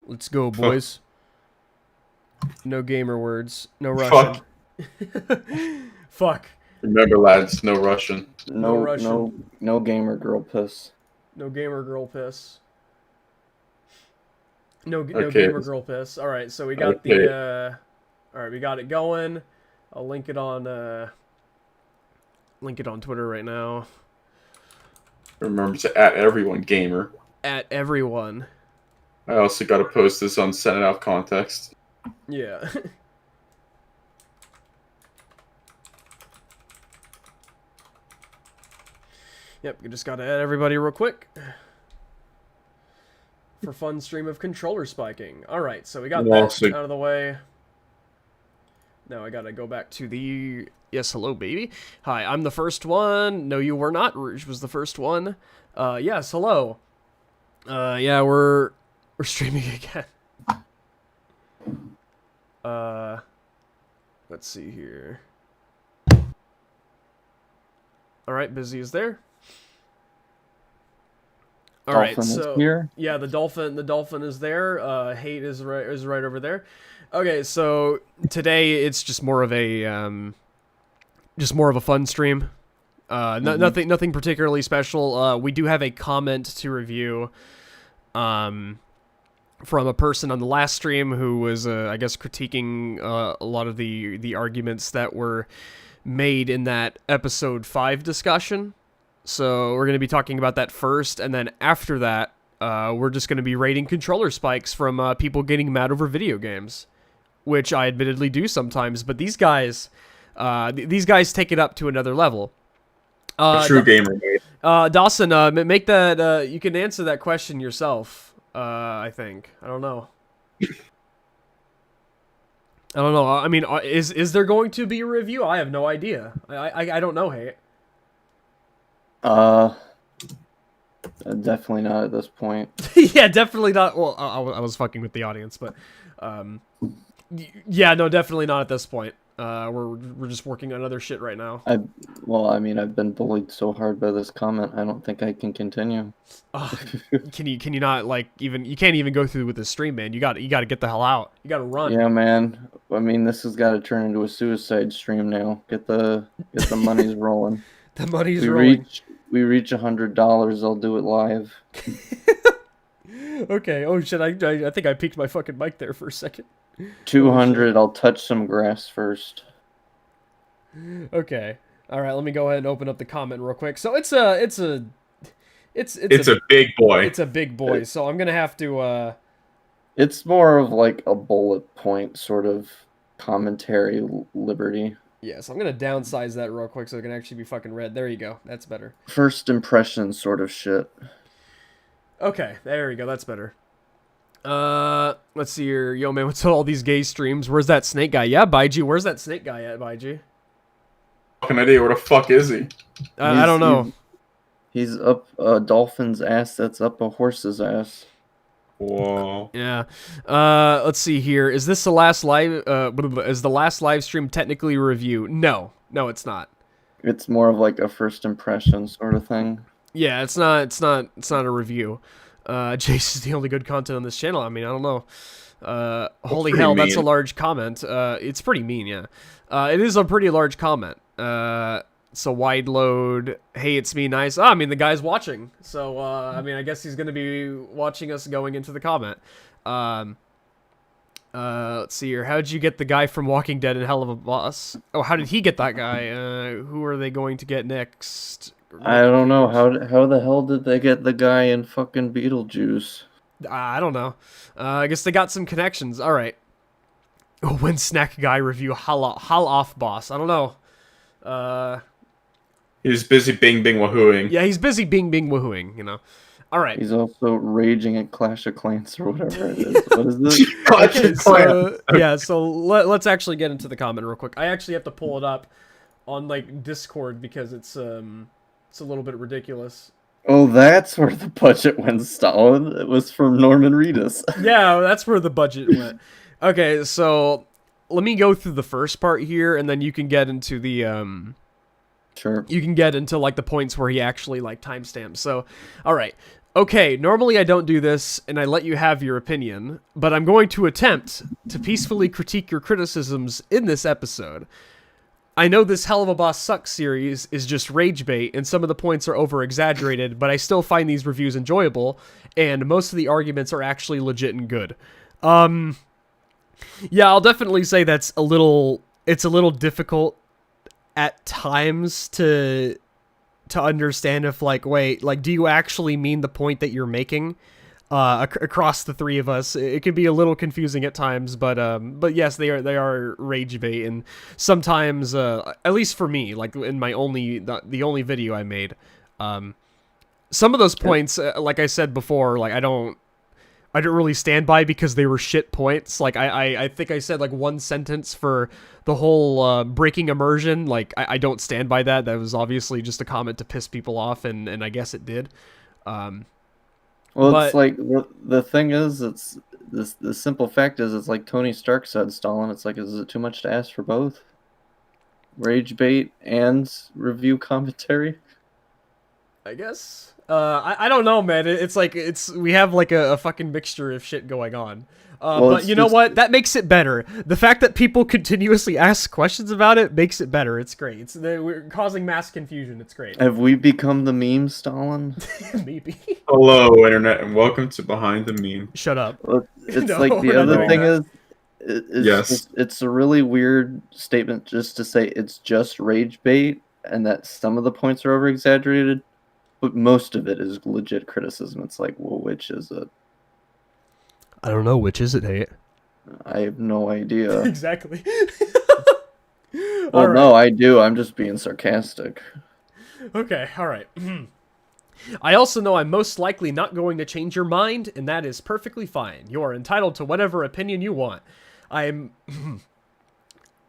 Let's go, boys. No gamer words. No Russian. Fuck. Fuck. Remember, lads, no Russian. No No, Russian. no gamer girl piss. No gamer girl piss. No Okay. gamer girl piss. All right, so we got the. All right, we got it going. I'll link it on. Link it on Twitter right now. Remember to at everyone gamer. At everyone. I also got to post this on Send It Out Context. Yeah. Yep, you just gotta add everybody real quick. For fun stream of controller spiking. Alright, so we got that out of the way. Now I gotta go back to the... Yes, hello, baby. Hi, I'm the first one. No, you were not. Rouge was the first one. Yes, hello. Yeah, we're streaming again. Let's see here. Alright, busy is there. All right, so here. Yeah, the dolphin is there. Hate is right over there. Okay, so today it's just more of a fun stream. Nothing particularly special. We do have a comment to review from a person on the last stream who was I guess critiquing a lot of the arguments that were made in that episode 5 discussion. So we're going to be talking about that first, and then after that, we're just going to be rating controller spikes from people getting mad over video games, which I admittedly do sometimes. But these guys take it up to another level. A true gamer, mate. Dawson, make that. You can answer that question yourself. I think. I don't know. I don't know. I mean, is there going to be a review? I have no idea. I don't know. Hey. Definitely not at this point. Yeah, definitely not. Well, I was fucking with the audience, but yeah, no, definitely not at this point. We're just working on other shit right now. I mean, I've been bullied so hard by this comment. I don't think I can continue. Can you not you can't even go through with this stream, man. You got to get the hell out. You got to run. Yeah, man. I mean, this has got to turn into a suicide stream now. Get the monies rolling. The money's rolling. We reach $100, I'll do it live. Okay. Oh shit! I think I peeked my fucking mic there for a second. 200, I'll touch some grass first. Okay. All right. Let me go ahead and open up the comment real quick. So it's a big boy. It's a big boy. So I'm gonna have to. It's more of like a bullet point sort of commentary liberty. Yeah, so I'm going to downsize that real quick so it can actually be fucking read. There you go. That's better. First impression sort of shit. Okay, there we go. That's better. Let's see here. Yo, man, what's all these gay streams? Where's that snake guy? Yeah, Baiji. Where's that snake guy at, Baiji? Fucking idea. Where the fuck is he? I don't know. He's up a dolphin's ass that's up a horse's ass. Whoa. Yeah. Let's see here. Is this the last live? Is the last live stream technically a review? No, it's not. It's more of like a first impression sort of thing. Yeah, it's not a review. Jace is the only good content on this channel. I mean, I don't know. Holy hell, that's a large comment. It's pretty mean, yeah. It is a pretty large comment. So wide load. Hey, it's me. Nice. I mean, the guy's watching. So, I mean, I guess he's going to be watching us going into the comment. Let's see here. How did you get the guy from Walking Dead in Hell of a Boss? Oh, how did he get that guy? Who are they going to get next? I don't know. How the hell did they get the guy in fucking Beetlejuice? I don't know. I guess they got some connections. All right. When Snack Guy review Hal Off Boss. I don't know. He's busy bing wahooing. Yeah, he's busy bing wahooing, you know. All right. He's also raging at Clash of Clans or whatever it is. What is this? Okay, so, yeah, so let's actually get into the comment real quick. I actually have to pull it up on like Discord because it's a little bit ridiculous. Oh, that's where the budget went, Stalin. It was from Norman Reedus. Yeah, that's where the budget went. Okay, so let me go through the first part here, and then you can get into the Sure. You can get into like the points where he actually like timestamps. So, all right. Okay, normally I don't do this and I let you have your opinion, but I'm going to attempt to peacefully critique your criticisms in this episode. I know this Hell of a Boss Sucks series is just rage bait and some of the points are over exaggerated, but I still find these reviews enjoyable and most of the arguments are actually legit and good. Yeah, I'll definitely say it's a little difficult at times to understand if wait, do you actually mean the point that you're making across the three of us? It can be a little confusing at times, but yes, they are rage bait, and sometimes at least for me, like in my the only video I made, some of those points, like I said before, like I don't really stand by because they were shit points. Like I think I said like one sentence for the whole breaking immersion. Like I don't stand by that. That was obviously just a comment to piss people off, and I guess it did. Well, but it's like the thing is, it's the simple fact is, it's like Tony Stark said, Stalin. It's like, is it too much to ask for both? Rage bait and review commentary? I guess. I don't know, man. It's like we have like a fucking mixture of shit going on. Well, but you know what? That makes it better. The fact that people continuously ask questions about it makes it better. It's great. We're causing mass confusion. It's great. Have we become the meme, Stalin? Maybe. Hello, internet, and welcome to Behind the Meme. Shut up. Well, it's No, like we're the not other doing thing that. is Yes. it's a really weird statement just to say it's just rage bait and that some of the points are over exaggerated, but most of it is legit criticism. It's like, well, which is it? I don't know which is it, Nate. I have no idea. Exactly. Well, All right. no, I do. I'm just being sarcastic. Okay, all right. I also know I'm most likely not going to change your mind, and that is perfectly fine. You are entitled to whatever opinion you want. I'm...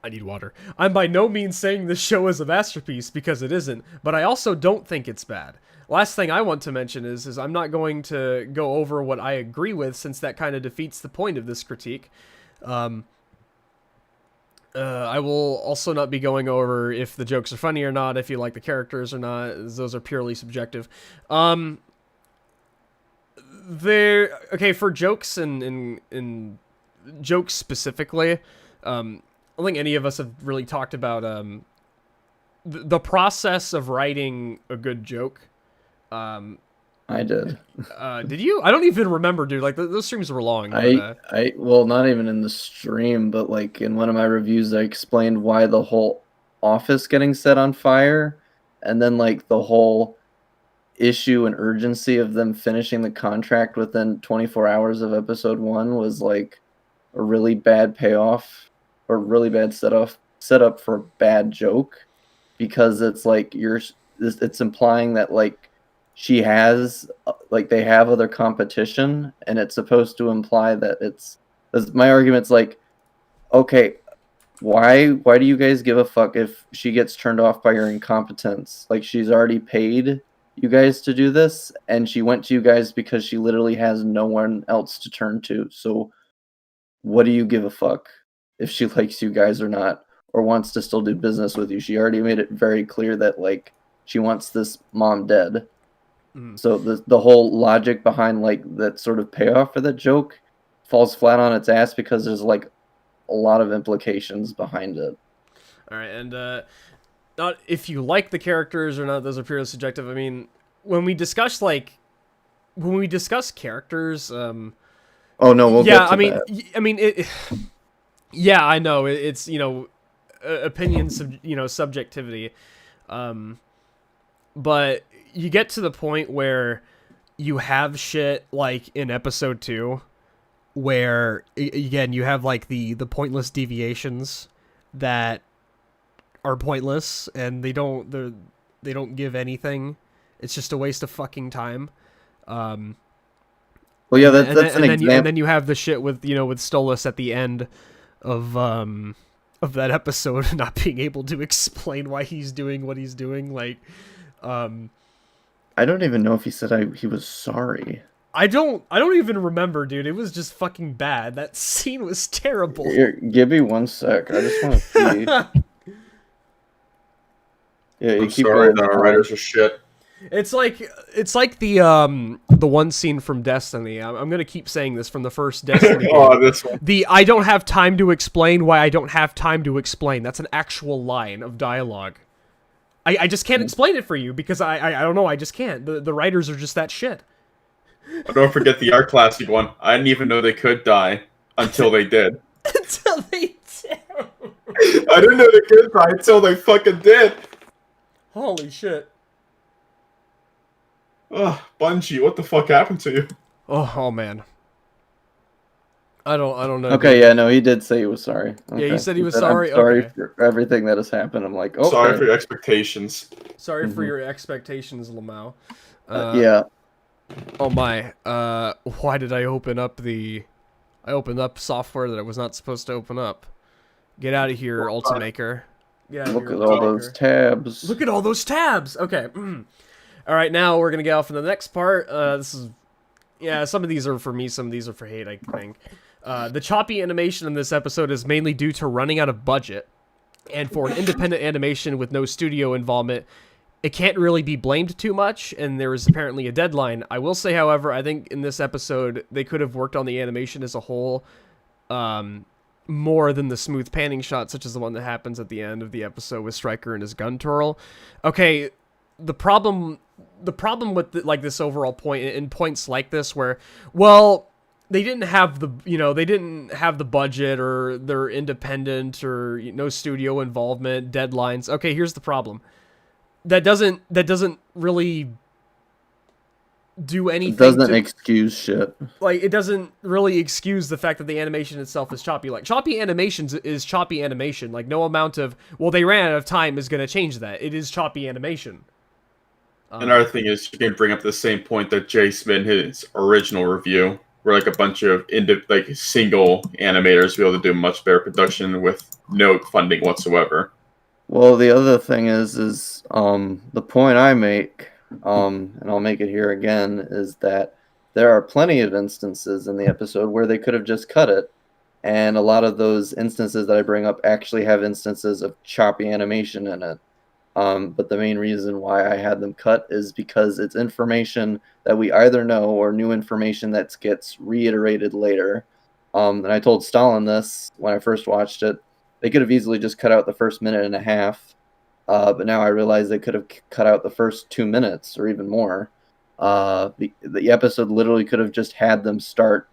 I need water. I'm by no means saying this show is a masterpiece, because it isn't, but I also don't think it's bad. Last thing I want to mention is I'm not going to go over what I agree with, since that kind of defeats the point of this critique. I will also not be going over if the jokes are funny or not, if you like the characters or not. Those are purely subjective. Okay, for jokes and jokes specifically, I don't think any of us have really talked about the process of writing a good joke. I did. Did you? I don't even remember, dude. Like those streams were long. Well, not even in the stream, but like in one of my reviews, I explained why the whole office getting set on fire, and then like the whole issue and urgency of them finishing the contract within 24 hours of episode 1 was like a really bad payoff or really bad setup for a bad joke, because it's like it's implying that like she has like they have other competition, and it's supposed to imply that my argument's like, okay, why do you guys give a fuck if she gets turned off by your incompetence? Like, she's already paid you guys to do this, and she went to you guys because she literally has no one else to turn to. So what do you give a fuck if she likes you guys or not, or wants to still do business with you? She already made it very clear that like she wants this mom dead. So the whole logic behind like that sort of payoff for that joke falls flat on its ass, because there's like a lot of implications behind it. All right, and not if you like the characters or not; those are purely subjective. I mean, when we discuss characters, Oh no, we'll yeah, get to that. I mean, it. Yeah, I know it's opinions, subjectivity, but you get to the point where you have shit like in episode 2 where again you have like the pointless deviations that are pointless, and they don't give anything. It's just a waste of fucking time. Well, yeah, that's an example. And then you have the shit with with Stolas at the end of that episode not being able to explain why he's doing what he's doing. Like, I don't even know if he said he was sorry. I don't even remember, dude. It was just fucking bad. That scene was terrible. Here, give me 1 sec. I just want to see. Yeah, you I'm keep sorry going. that our writers are shit. It's like the one scene from Destiny. I'm gonna keep saying this from the first Destiny game. Oh, this one. The I don't have time to explain why I don't have time to explain. That's an actual line of dialogue. I just can't explain it for you because I don't know. I just can't. The writers are just that shit. Oh, don't forget the art classic one. I didn't even know they could die until they did. Until they do. I didn't know they could die until they fucking did. Holy shit. Ugh, Bungie, what the fuck happened to you? Oh man. I don't know. Okay, dude. yeah, no, he did say he was sorry. Okay. Yeah, he said he was sorry. I'm sorry Okay. for everything that has happened. I'm like, okay. Sorry for your expectations. Sorry for your expectations, Lamau. Yeah. Oh my. Why did I open up the... I opened up software that I was not supposed to open up. Get out of here, Ultimaker. Get out of Look here, at all Ultimaker. those tabs. Look at all those tabs! Okay. All right, now we're going to get off in the next part. This is... Yeah, some of these are for me, some of these are for hate, I think. The choppy animation in this episode is mainly due to running out of budget. And for an independent animation with no studio involvement, it can't really be blamed too much, and there is apparently a deadline. I will say, however, I think in this episode, they could have worked on the animation as a whole more than the smooth panning shot, such as the one that happens at the end of the episode with Stryker and his gun twirl. Okay, the problem with like this overall point, in points like this where, well, they didn't have the budget, or they're independent, or no studio involvement, deadlines. Okay, here's the problem. That doesn't really do anything. It doesn't excuse shit. Like, it doesn't really excuse the fact that the animation itself is choppy. Like, choppy animations is choppy animation. Like, no amount of, well, they ran out of time is going to change that. It is choppy animation. Another thing is, you can bring up the same point that Jace made in his original review, where like a bunch of single animators be able to do much better production with no funding whatsoever. Well, the other thing is the point I make, and I'll make it here again, is that there are plenty of instances in the episode where they could have just cut it, and a lot of those instances that I bring up actually have instances of choppy animation in it. But the main reason why I had them cut is because it's information that we either know or new information that gets reiterated later. And I told Stalin this when I first watched it. They could have easily just cut out the first minute and a half, but now I realize they could have cut out the first 2 minutes or even more. The episode literally could have just had them start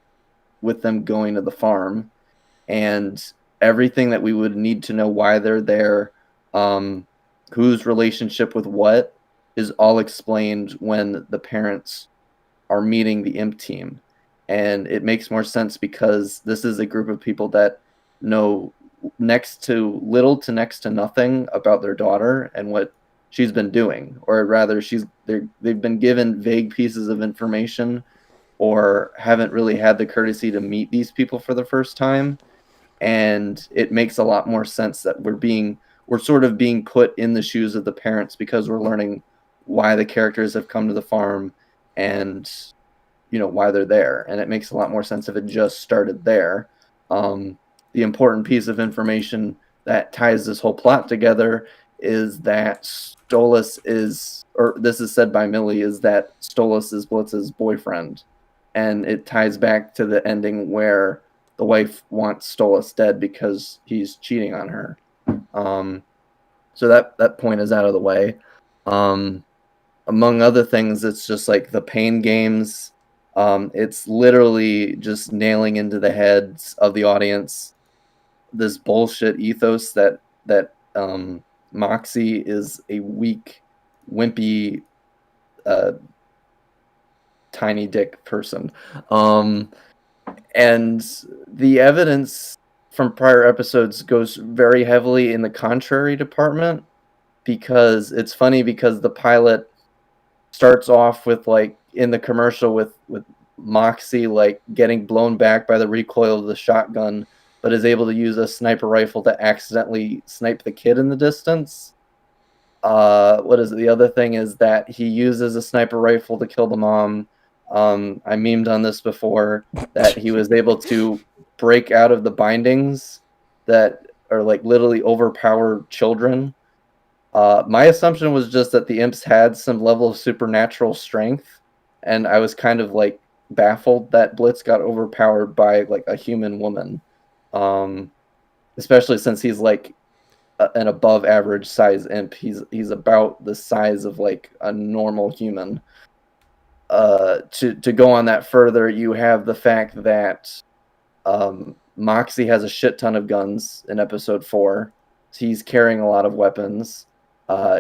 with them going to the farm, and everything that we would need to know why they're there, whose relationship with what, is all explained when the parents are meeting the imp team. And it makes more sense because this is a group of people that know next to next to nothing about their daughter and what she's been doing, or rather they've been given vague pieces of information, or haven't really had the courtesy to meet these people for the first time. And it makes a lot more sense that we're sort of being put in the shoes of the parents, because we're learning why the characters have come to the farm and why they're there. And it makes a lot more sense if it just started there. The important piece of information that ties this whole plot together is that Stolas is, or this is said by Millie, is that Stolas is Blitz's boyfriend. And it ties back to the ending where the wife wants Stolas dead because he's cheating on her. So that point is out of the way. Among other things, it's just like the pain games. It's literally just nailing into the heads of the audience this bullshit ethos that Moxie is a weak, wimpy, tiny dick person. And the evidence from prior episodes goes very heavily in the contrary department, because it's funny because the pilot starts off with, like, in the commercial with Moxie like getting blown back by the recoil of the shotgun, but is able to use a sniper rifle to accidentally snipe the kid in the distance. What is it? The other thing is that he uses a sniper rifle to kill the mom. I memed on this before, that he was able to break out of the bindings that are like literally overpower children. My assumption was just that the imps had some level of supernatural strength, and I was kind of like baffled that Blitz got overpowered by like a human woman, especially since he's like an above average size imp. He's about the size of like a normal human. To go on that further, you have the fact that Moxie has a shit ton of guns in episode 4. He's carrying a lot of weapons.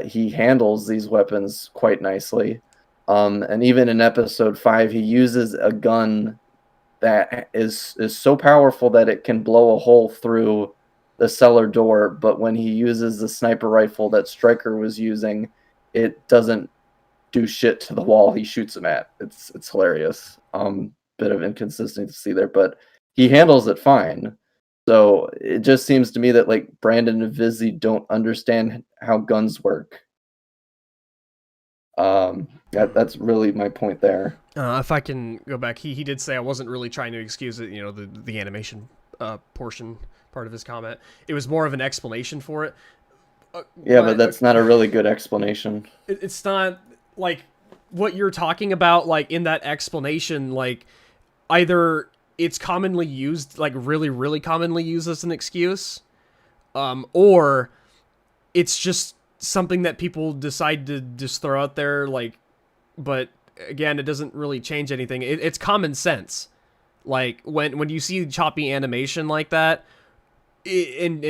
He handles these weapons quite nicely. And even in episode 5, he uses a gun that is so powerful that it can blow a hole through the cellar door. But when he uses the sniper rifle that Stryker was using, it doesn't do shit to the wall he shoots him at. It's hilarious. Bit of inconsistency there, but he handles it fine. So it just seems to me that like Brandon and Vizzy don't understand how guns work. That's really my point there. If I can go back, he did say I wasn't really trying to excuse it, the animation part of his comment. It was more of an explanation for it. But that's not a really good explanation. It's not like what you're talking about, like in that explanation, like either it's commonly used, like really, really commonly used as an excuse, or it's just something that people decide to just throw out there, like, but again, it doesn't really change anything. It's common sense. Like when you see choppy animation like that, and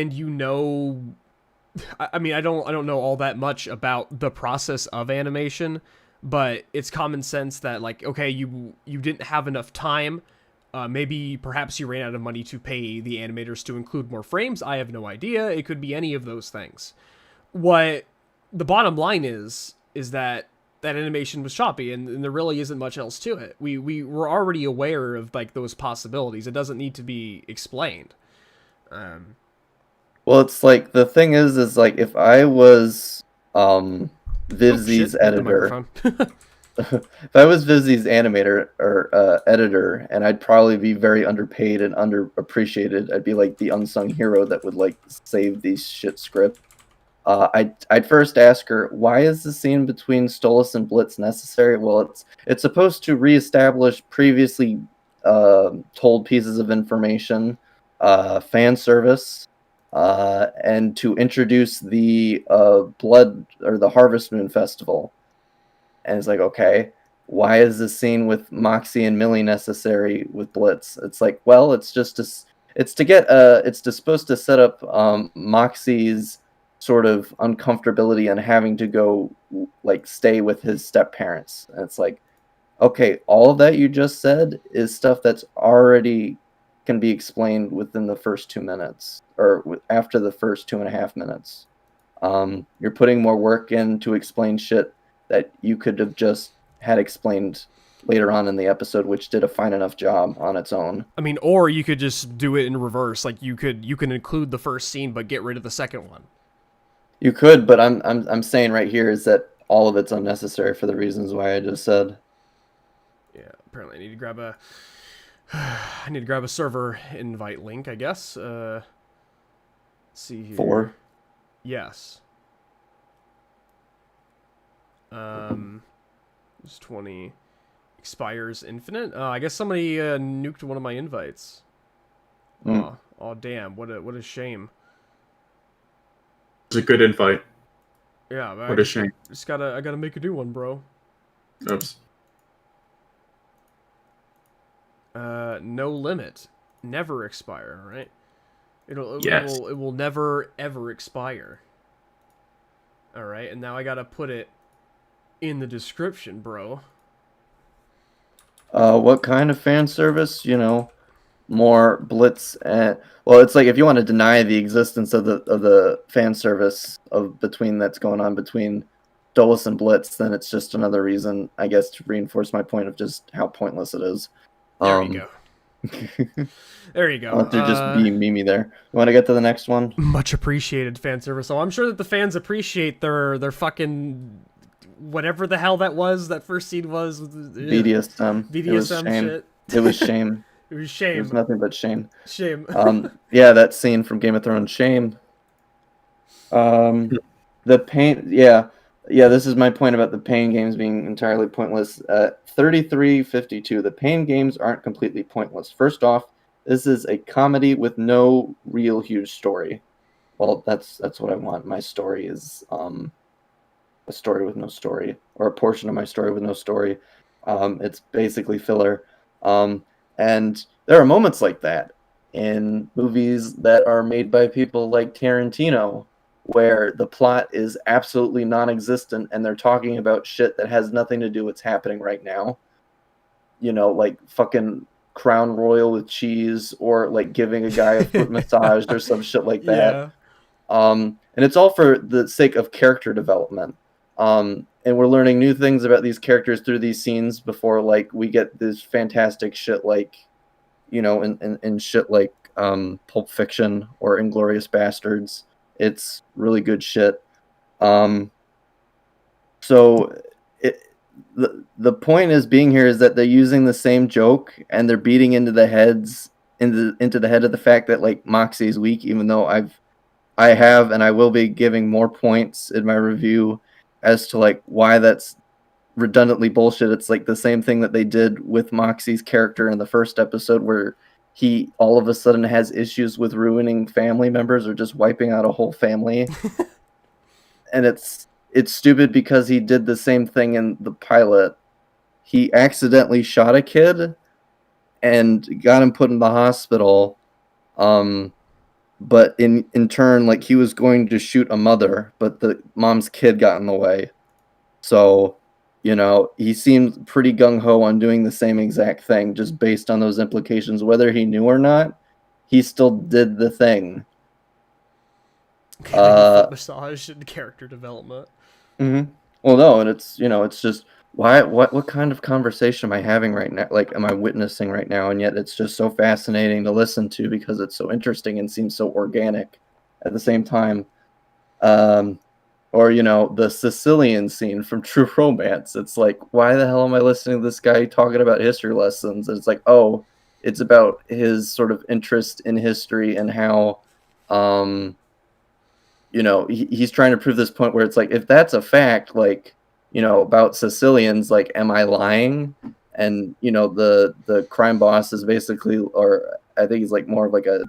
I mean, I don't know all that much about the process of animation, but it's common sense that like, okay, you didn't have enough time. Maybe perhaps you ran out of money to pay the animators to include more frames. I have no idea. It could be any of those things. What the bottom line is that animation was choppy, and there really isn't much else to it. We were already aware of like those possibilities. It doesn't need to be explained. Well, it's like the thing is like if I was Vivzy's editor, if I was Vivzy's animator or editor, and I'd probably be very underpaid and underappreciated. I'd be like the unsung hero that would like save these shit scripts. I'd first ask her, why is the scene between Stolas and Blitz necessary? Well, it's supposed to reestablish previously told pieces of information, fan service, and to introduce the Blood or the Harvest Moon Festival. And it's like, okay, why is this scene with Moxie and Millie necessary with Blitz? It's like, well, it's supposed to set up Moxie's sort of uncomfortability and having to go like stay with his step parents. And it's like, okay, all of that you just said is stuff that's already can be explained within the first 2 minutes or after the first 2.5 minutes. You're putting more work in to explain shit that you could have just had explained later on in the episode, which did a fine enough job on its own. I mean, or you could just do it in reverse. Like you can include the first scene but get rid of the second one. You could, but I'm saying right here is that all of it's unnecessary for the reasons why I just said. Yeah, apparently I need to grab a server invite link, I guess. Let's see here. 4. Yes. It's 20 expires infinite. I guess somebody nuked one of my invites. Oh damn, what a shame. It's a good invite. Yeah, what a shame. I gotta make a new one, bro. Oops. No limit, never expire. Right? It will never ever expire. All right, and now I gotta put it in the description, bro. What kind of fan service? More Blitz and well, it's like if you want to deny the existence of the fan service that's going on between Stolas and Blitz, then it's just another reason, I guess, to reinforce my point of just how pointless it is. There you go. There you go. I'll have to just be Mimi there. You want to get to the next one? Much appreciated fan service. So I'm sure that the fans appreciate their fucking whatever the hell that was. That first scene was BDSM. BDSM shit. It was shame. It was shame. It was nothing but shame. Shame. Yeah, that scene from Game of Thrones, shame. The pain, yeah. This is my point about the pain games being entirely pointless. 3352. The pain games aren't completely pointless. First off, this is a comedy with no real huge story. Well, that's what I want. My story is a story with no story, or a portion of my story with no story. It's basically filler. Um, and there are moments like that in movies that are made by people like Tarantino, where the plot is absolutely non-existent and they're talking about shit that has nothing to do with what's happening right now. You know, like fucking Crown Royal with cheese, or like giving a guy a foot massage or some shit like that. Yeah. And it's all for the sake of character development. And we're learning new things about these characters through these scenes before, like, we get this fantastic shit, like, you know, in shit like Pulp Fiction or Inglorious Bastards. It's really good shit. So it, the point is being here is that they're using the same joke and they're beating into the head of the fact that, like, Moxie is weak, even though I have and I will be giving more points in my review as to, like, why that's redundantly bullshit. It's like the same thing that they did with Moxie's character in the first episode, where he all of a sudden has issues with ruining family members or just wiping out a whole family. And it's stupid because he did the same thing in the pilot. He accidentally shot a kid and got him put in the hospital. But in turn, like, he was going to shoot a mother, but the mom's kid got in the way. So, you know, he seemed pretty gung-ho on doing the same exact thing, just based on those implications. Whether he knew or not, he still did the thing. Getting a foot massage and character development. Mm-hmm. Well, no, and it's, you know, it's just, what kind of conversation am I having right now? Like, am I witnessing right now? And yet it's just so fascinating to listen to because it's so interesting and seems so organic at the same time. Or, you know, the Sicilian scene from True Romance. It's like, why the hell am I listening to this guy talking about history lessons? And it's like, oh, it's about his sort of interest in history and how, you know, he's trying to prove this point where it's like, if that's a fact, like, you know, about Sicilians, like, am I lying? And, you know, the crime boss is basically, or I think he's like more of like a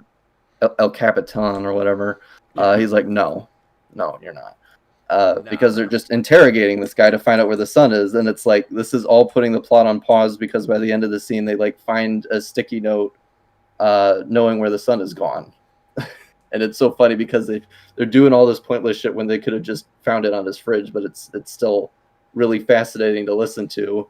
El Capitan or whatever. He's like, no, you're not. Because they're just interrogating this guy to find out where the sun is, and it's like, this is all putting the plot on pause because by the end of the scene they, like, find a sticky note knowing where the sun is gone. And it's so funny because they're doing all this pointless shit when they could have just found it on his fridge, but it's still really fascinating to listen to.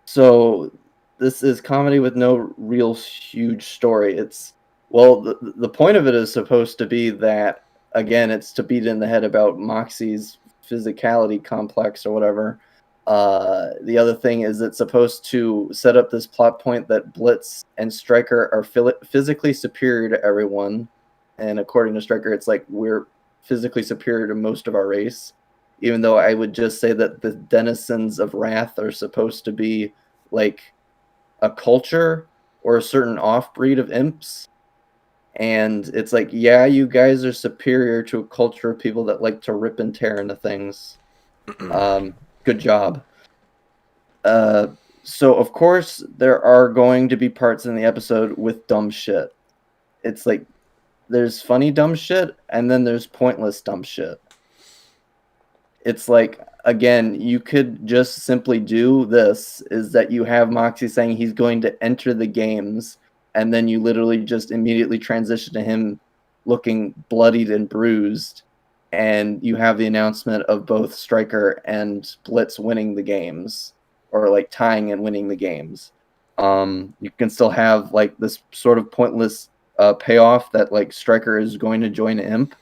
So this is comedy with no real huge story. It's, well, the point of it is supposed to be that, again, it's to beat in the head about Moxie's physicality complex or whatever. The other thing is it's supposed to set up this plot point that Blitz and Stryker are physically superior to everyone. And according to Stryker, it's like, we're physically superior to most of our race. Even though I would just say that the denizens of Wrath are supposed to be like a culture or a certain off-breed of imps. And it's like, yeah, you guys are superior to a culture of people that like to rip and tear into things. Good job. So, of course, there are going to be parts in the episode with dumb shit. It's like, there's funny dumb shit, and then there's pointless dumb shit. It's like, again, you could just simply do this, is that you have Moxie saying he's going to enter the games, and then you literally just immediately transition to him looking bloodied and bruised, and you have the announcement of both Stryker and Blitz winning the games, or like tying and winning the games. You can still have like this sort of pointless payoff that like Stryker is going to join Imp,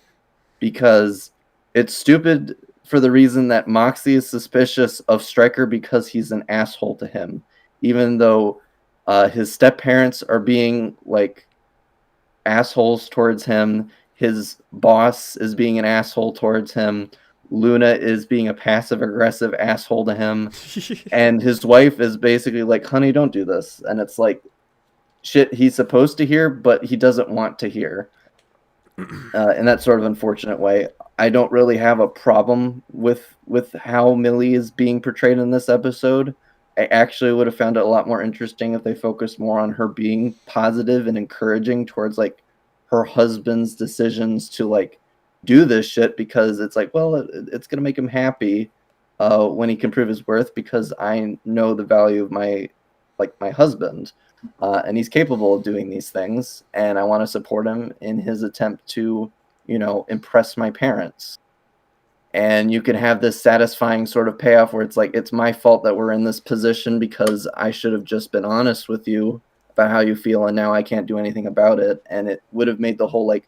because it's stupid for the reason that Moxie is suspicious of Stryker because he's an asshole to him, even though his step parents are being like assholes towards him. His boss is being an asshole towards him. Luna is being a passive aggressive asshole to him. And his wife is basically like, honey, don't do this. And it's like, shit he's supposed to hear, but he doesn't want to hear. in that sort of unfortunate way. I don't really have a problem with how Millie is being portrayed in this episode. I actually would have found it a lot more interesting if they focused more on her being positive and encouraging towards like her husband's decisions to like do this shit, because it's like, well, it's gonna make him happy when he can prove his worth, because I know the value of my husband, and he's capable of doing these things, and I want to support him in his attempt to, impress my parents. And you can have this satisfying sort of payoff where it's like, it's my fault that we're in this position because I should have just been honest with you about how you feel, and now I can't do anything about it. And it would have made the whole like,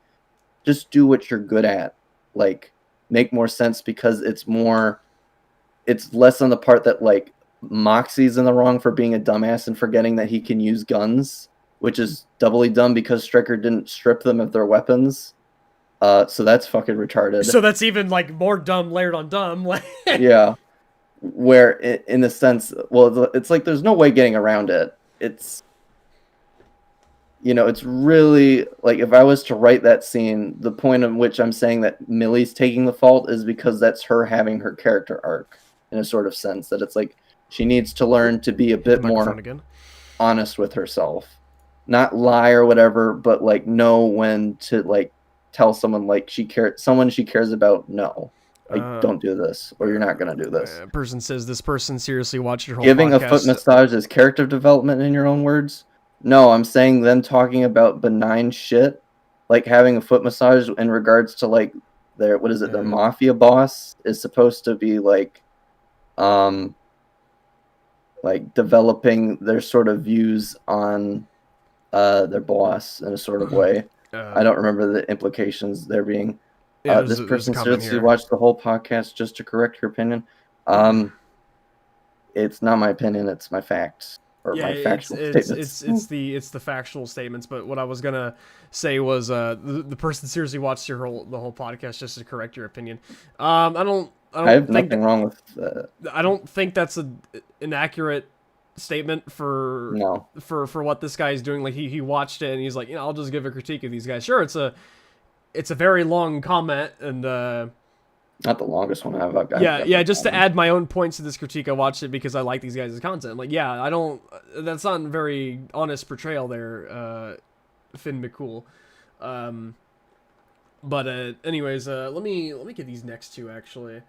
just do what you're good at, like, make more sense, because it's less on the part that like Moxie's in the wrong for being a dumbass and forgetting that he can use guns, which is doubly dumb because Striker didn't strip them of their weapons. So that's fucking retarded. So that's even like more dumb layered on dumb. Yeah, where in the sense, well, it's like there's no way getting around it. It's it's really like, if I was to write that scene, the point in which I'm saying that Millie's taking the fault is because that's her having her character arc in a sort of sense, that it's like she needs to learn to be a bit more honest with herself, not lie or whatever, but like know when to like tell someone like someone she cares about, no, like don't do this, or you're not gonna do this. A person says this person seriously watched your whole Giving podcast. a foot massage is character development in your own words? No, I'm saying them talking about benign shit, like having a foot massage in regards to like their their mafia boss is supposed to be like developing their sort of views on their boss in a sort of way. I don't remember the implications there being. This person seriously watched the whole podcast just to correct her opinion. It's not my opinion; it's my facts, or my factual statements. It's the factual statements. But what I was gonna say was the person seriously watched the whole podcast just to correct your opinion. I have nothing wrong with that. I don't think that's an accurate statement for what this guy is doing. Like he watched it and he's like, I'll just give a critique of these guys. Sure, it's a very long comment, and not the longest one I've got. Yeah. Just to add my own points to this critique, I watched it because I like these guys' content. I'm like, I don't. That's not a very honest portrayal there, Finn McCool. But anyways, let me get these next two actually.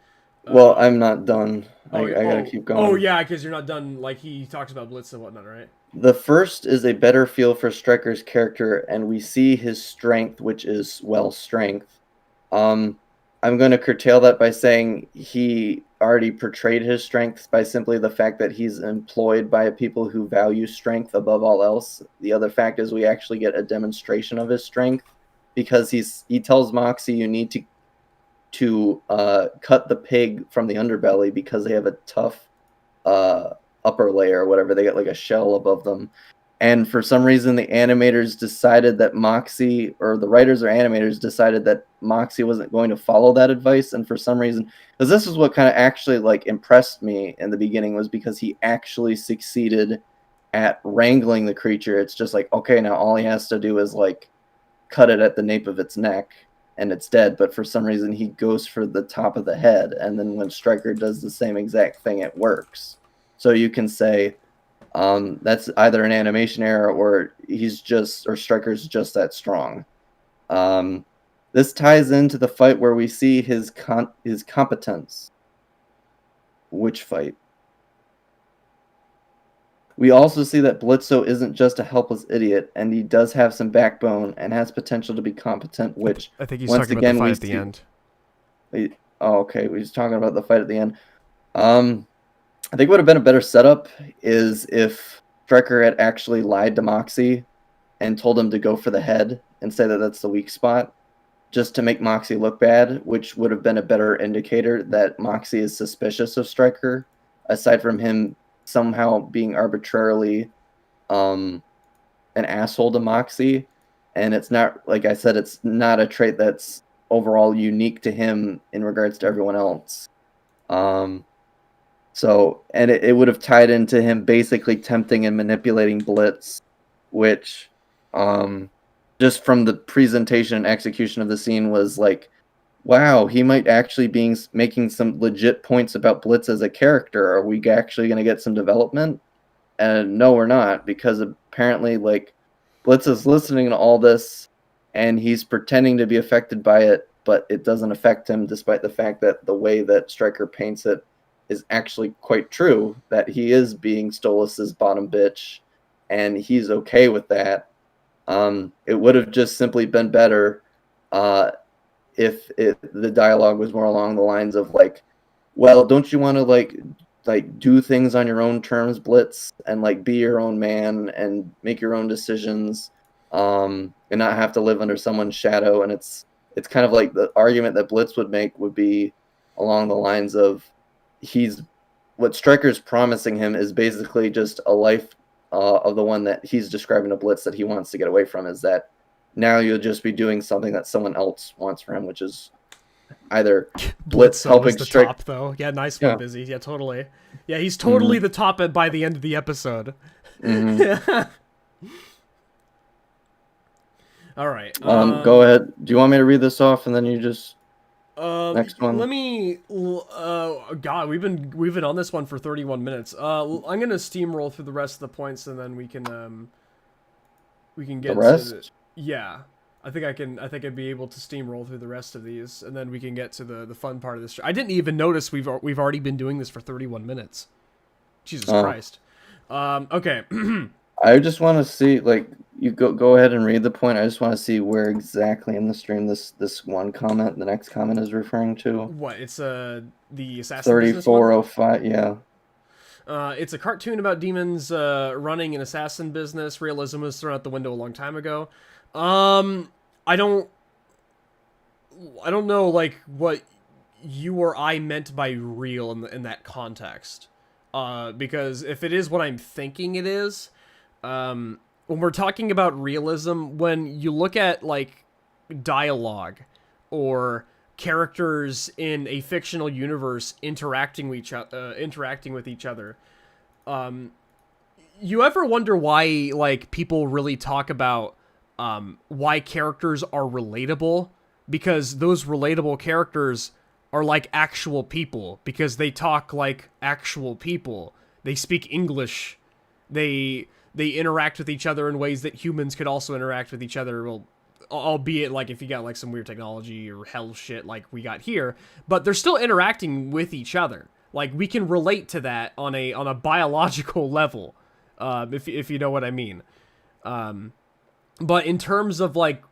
Well, I'm not done. I gotta keep going. Oh yeah, because you're not done. Like he talks about Blitz and whatnot, right? The first is a better feel for Striker's character, and we see his strength, which is strength. I'm going to curtail that by saying he already portrayed his strength by simply the fact that he's employed by people who value strength above all else. The other fact is we actually get a demonstration of his strength, because he tells Moxie, you need to cut the pig from the underbelly because they have a tough upper layer or whatever. They got like a shell above them. And for some reason, the animators decided that Moxie, or the writers or animators decided that Moxie wasn't going to follow that advice. And for some reason, because this is what kind of actually like impressed me in the beginning, was because he actually succeeded at wrangling the creature. It's just like, okay, now all he has to do is like cut it at the nape of its neck and it's dead. But for some reason, he goes for the top of the head. And then when Striker does the same exact thing, it works. So you can say, that's either an animation error or Striker's just that strong. This ties into the fight where we see his competence. Which fight? We also see that Blitzo isn't just a helpless idiot, and he does have some backbone and has potential to be competent, which I think he's talking about the fight at the end. Okay, we're just talking about the fight at the end. I think what would have been a better setup is if Striker had actually lied to Moxie and told him to go for the head and say that that's the weak spot, just to make Moxie look bad, which would have been a better indicator that Moxie is suspicious of Striker, aside from him somehow being arbitrarily an asshole to Moxie. And it's not, like I said, it's not a trait that's overall unique to him in regards to everyone else. So, and it would have tied into him basically tempting and manipulating Blitz, which just from the presentation and execution of the scene was like, wow, he might actually be making some legit points about Blitz as a character. Are we actually going to get some development? And no, we're not, because apparently, like, Blitz is listening to all this, and he's pretending to be affected by it, but it doesn't affect him, despite the fact that the way that Stryker paints it is actually quite true, that he is being Stolas's bottom bitch, and he's okay with that. It would have just simply been better if the dialogue was more along the lines of like, well, don't you want to like do things on your own terms, Blitz, and like be your own man and make your own decisions, and not have to live under someone's shadow. And it's kind of like the argument that Blitz would make would be along the lines of what Stryker's promising him is basically just a life of the one that he's describing to Blitz that he wants to get away from, is that now you'll just be doing something that someone else wants for him, which is either Blitz helping the top, though. Yeah, nice one, Busy. Yeah, totally. Yeah, he's totally the top by the end of the episode. Mm-hmm. All right. Go ahead. Do you want me to read this off and then you just next one? Let me. God, we've been on this one for 31 minutes. I'm gonna steamroll through the rest of the points and then we can get the rest. To yeah. I think I'd be able to steamroll through the rest of these, and then we can get to the fun part of this. I didn't even notice we've already been doing this for 31 minutes. Jesus Christ. Okay. I just want to see, like, you go ahead and read the point. I just want to see where exactly in the stream this one comment, the next comment, is referring to. What? It's the assassin 3405. Yeah. It's a cartoon about demons running an assassin business. Realism was thrown out the window a long time ago. I don't know, like, what you or I meant by real in that context. Because if it is what I'm thinking it is, when we're talking about realism, when you look at, like, dialogue or characters in a fictional universe interacting with each other, you ever wonder why, like, people really talk about why characters are relatable? Because those relatable characters are like actual people, because they talk like actual people. They speak English. They interact with each other in ways that humans could also interact with each other. Well, albeit like if you got like some weird technology or hell shit like we got here, but they're still interacting with each other. Like, we can relate to that on a biological level, if you know what I mean. But in terms of like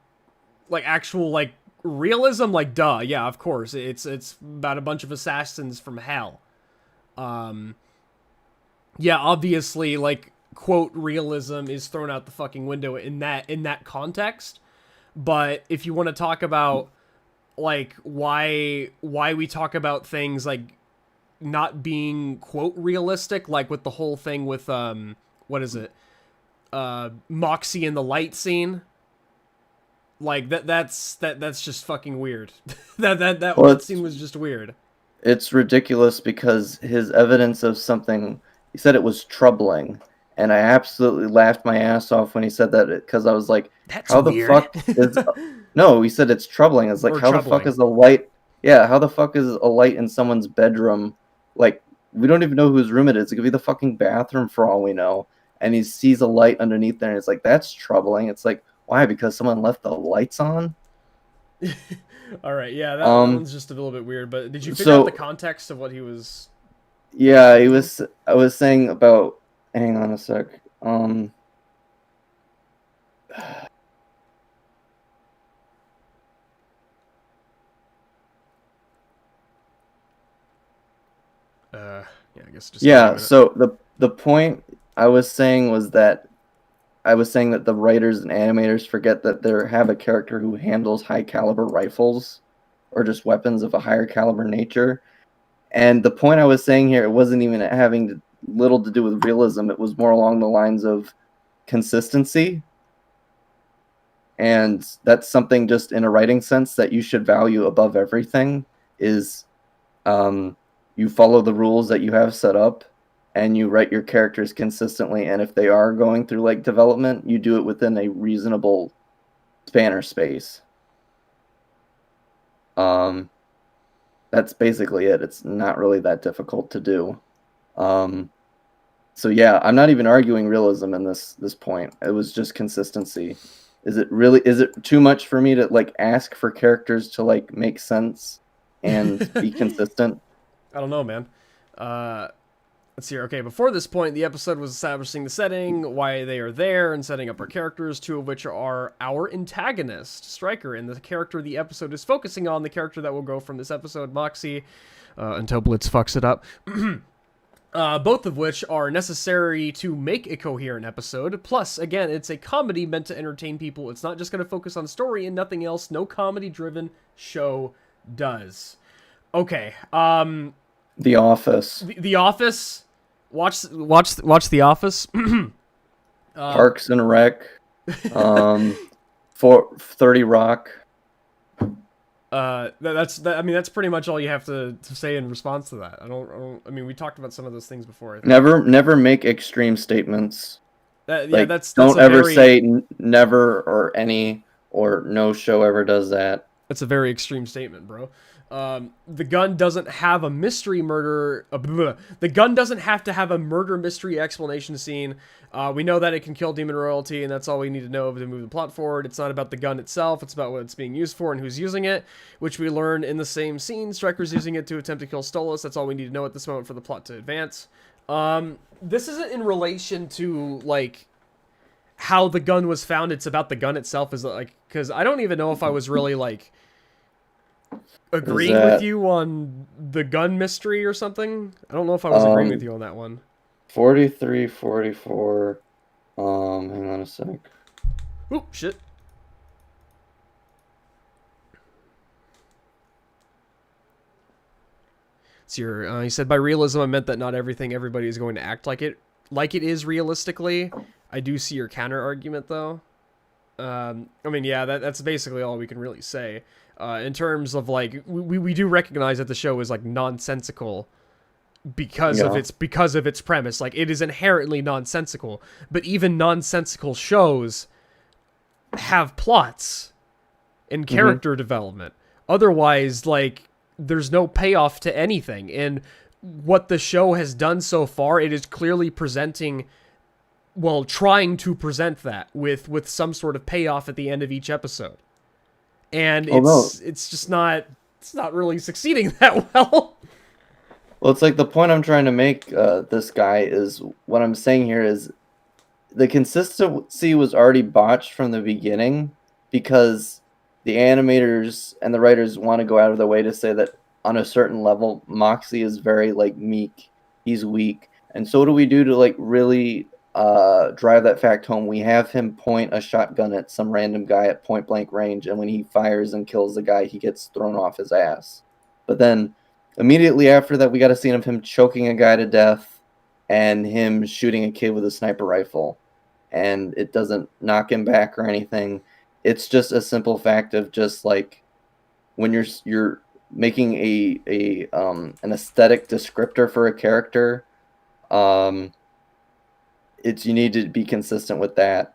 actual like realism, like, duh, yeah, of course, it's about a bunch of assassins from hell. Yeah, obviously, like, quote, realism is thrown out the fucking window in that context. But if you want to talk about like why we talk about things like not being, quote, realistic, like with the whole thing with what is it? Moxie in the light scene. Like that's just fucking weird. that scene was just weird. It's ridiculous because his evidence of something, he said it was troubling, and I absolutely laughed my ass off when he said that, because I was like, that's how weird. The fuck is no, he said it's troubling. It's like, or how troubling. The fuck is a light? Yeah, how the fuck is a light in someone's bedroom? Like, we don't even know whose room it is. It could be the fucking bathroom for all we know. And he sees a light underneath there, and it's like, that's troubling. It's like, why? Because someone left the lights on? All right, yeah, that one's just a little bit weird. But did you figure out the context of what he was? Yeah, I was saying about. Hang on a sec. Yeah, I guess just. Yeah, so the point I was saying was that the writers and animators forget that they have a character who handles high caliber rifles or just weapons of a higher caliber nature. And the point I was saying here, it wasn't even having little to do with realism. It was more along the lines of consistency. And that's something just in a writing sense that you should value above everything is you follow the rules that you have set up and you write your characters consistently. And if they are going through like development, you do it within a reasonable spanner space. That's basically it. It's not really that difficult to do. So yeah, I'm not even arguing realism in this point. It was just consistency. Is it too much for me to like ask for characters to like make sense and be consistent? I don't know, man. Let's see here. Okay, before this point, the episode was establishing the setting, why they are there, and setting up our characters, two of which are our antagonist, Stryker, and the character the episode is focusing on, the character that will go from this episode, Moxie, until Blitz fucks it up. Both of which are necessary to make a coherent episode. Plus, again, it's a comedy meant to entertain people. It's not just going to focus on story and nothing else. No comedy-driven show does. Okay, The Office. The Office. Watch The Office. Parks and Rec. For 30 Rock. That's pretty much all you have to say in response to that. I mean, we talked about some of those things before. Never make extreme statements. That's don't ever say never or any or no show ever does that. That's a very extreme statement, bro. The gun doesn't have a mystery murder. The gun doesn't have to have a murder mystery explanation scene. We know that it can kill demon royalty, and that's all we need to know to move the plot forward. It's not about the gun itself. It's about what it's being used for and who's using it, which we learn in the same scene. Stryker's using it to attempt to kill Stolas. That's all we need to know at this moment for the plot to advance. This isn't in relation to, like, how the gun was found. It's about the gun itself. Is like, because I don't even know if I was really, like, agreeing with you on the gun mystery or something. I don't know if I was agreeing with you on that one. 43, 44. Hang on a sec. Oop, shit. So he said, by realism, I meant that not everything everybody is going to act like it is realistically. I do see your counter argument, though. I mean, yeah, that's basically all we can really say. In terms of, like, we do recognize that the show is, like, nonsensical because of its premise. Like, it is inherently nonsensical, but even nonsensical shows have plots and character development. Otherwise, like, there's no payoff to anything. And what the show has done so far, it is clearly presenting, well, trying to present that with some sort of payoff at the end of each episode. And it's just not really succeeding that well. Well, it's like the point I'm trying to make, this guy, is what I'm saying here is the consistency was already botched from the beginning because the animators and the writers want to go out of their way to say that on a certain level, Moxie is very, like, meek. He's weak. And so what do we do to, like, really drive that fact home? We have him point a shotgun at some random guy at point blank range, and when he fires and kills the guy, he gets thrown off his ass. But then immediately after that, we got a scene of him choking a guy to death and him shooting a kid with a sniper rifle, and it doesn't knock him back or anything. It's just a simple fact of just, like, when you're making an aesthetic descriptor for a character, you need to be consistent with that.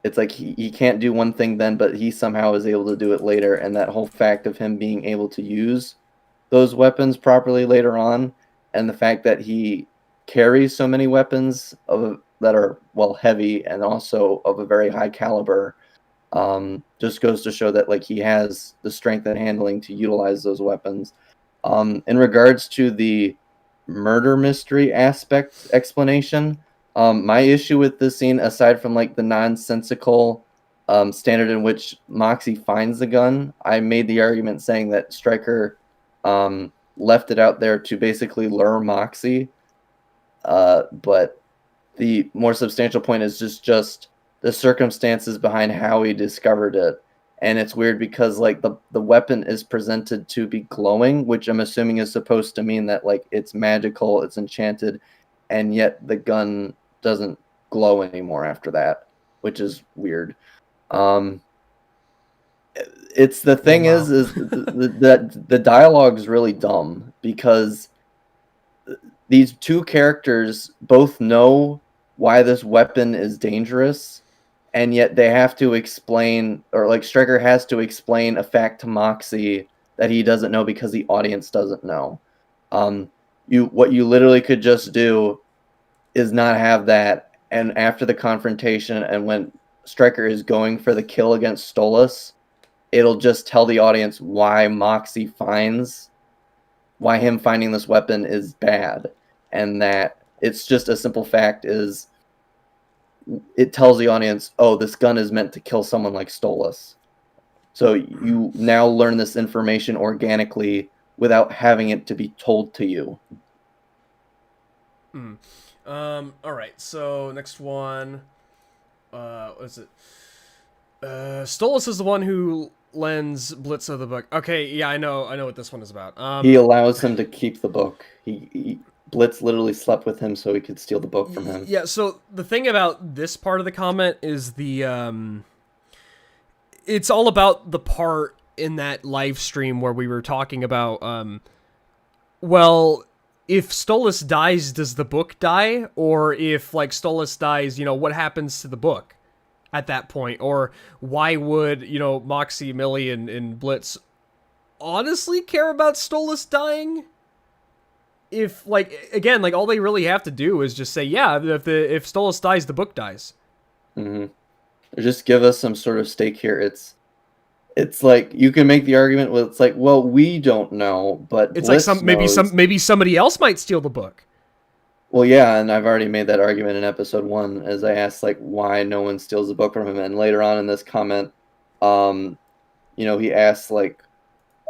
It's like he can't do one thing then, but he somehow is able to do it later, and that whole fact of him being able to use those weapons properly later on, and the fact that he carries so many weapons that are, well, heavy and also of a very high caliber, just goes to show that, like, he has the strength and handling to utilize those weapons. In regards to the murder mystery aspect explanation, my issue with this scene, aside from, like, the nonsensical standard in which Moxie finds the gun, I made the argument saying that Stryker left it out there to basically lure Moxie. But the more substantial point is just the circumstances behind how he discovered it. And it's weird because, like, the weapon is presented to be glowing, which I'm assuming is supposed to mean that, like, it's magical, it's enchanted, and yet the gun doesn't glow anymore after that, which is weird. It's the thing is the dialogue is really dumb because these two characters both know why this weapon is dangerous, and yet they have to explain, or like Stryker has to explain a fact to Moxie that he doesn't know because the audience doesn't know. What you literally could just do is not have that, and after the confrontation and when Stryker is going for the kill against Stolas, it'll just tell the audience why him finding this weapon is bad, and that it's just a simple fact is it tells the audience, oh, this gun is meant to kill someone like Stolas. So you now learn this information organically without having it to be told to you. All right. So next one. What is it? Stolas is the one who lends Blitzer the book. Okay, yeah, I know what this one is about. He allows him to keep the book. Blitz literally slept with him so he could steal the book from him. Yeah. So the thing about this part of the comment is the it's all about the part in that live stream where we were talking about well, if Stolas dies, does the book die? Or if, like, Stolas dies, what happens to the book at that point? Or why would, Moxie, Millie, and Blitz honestly care about Stolas dying? If, like, again, like, all they really have to do is just say, yeah, if Stolas dies, the book dies. Mm-hmm. Or just give us some sort of stake here. It's like you can make the argument where it's like, well, we don't know, but it's Blitz like knows. maybe somebody else might steal the book. Well, yeah, and I've already made that argument in episode 1 as I asked like why no one steals the book from him, and later on in this comment, he asks like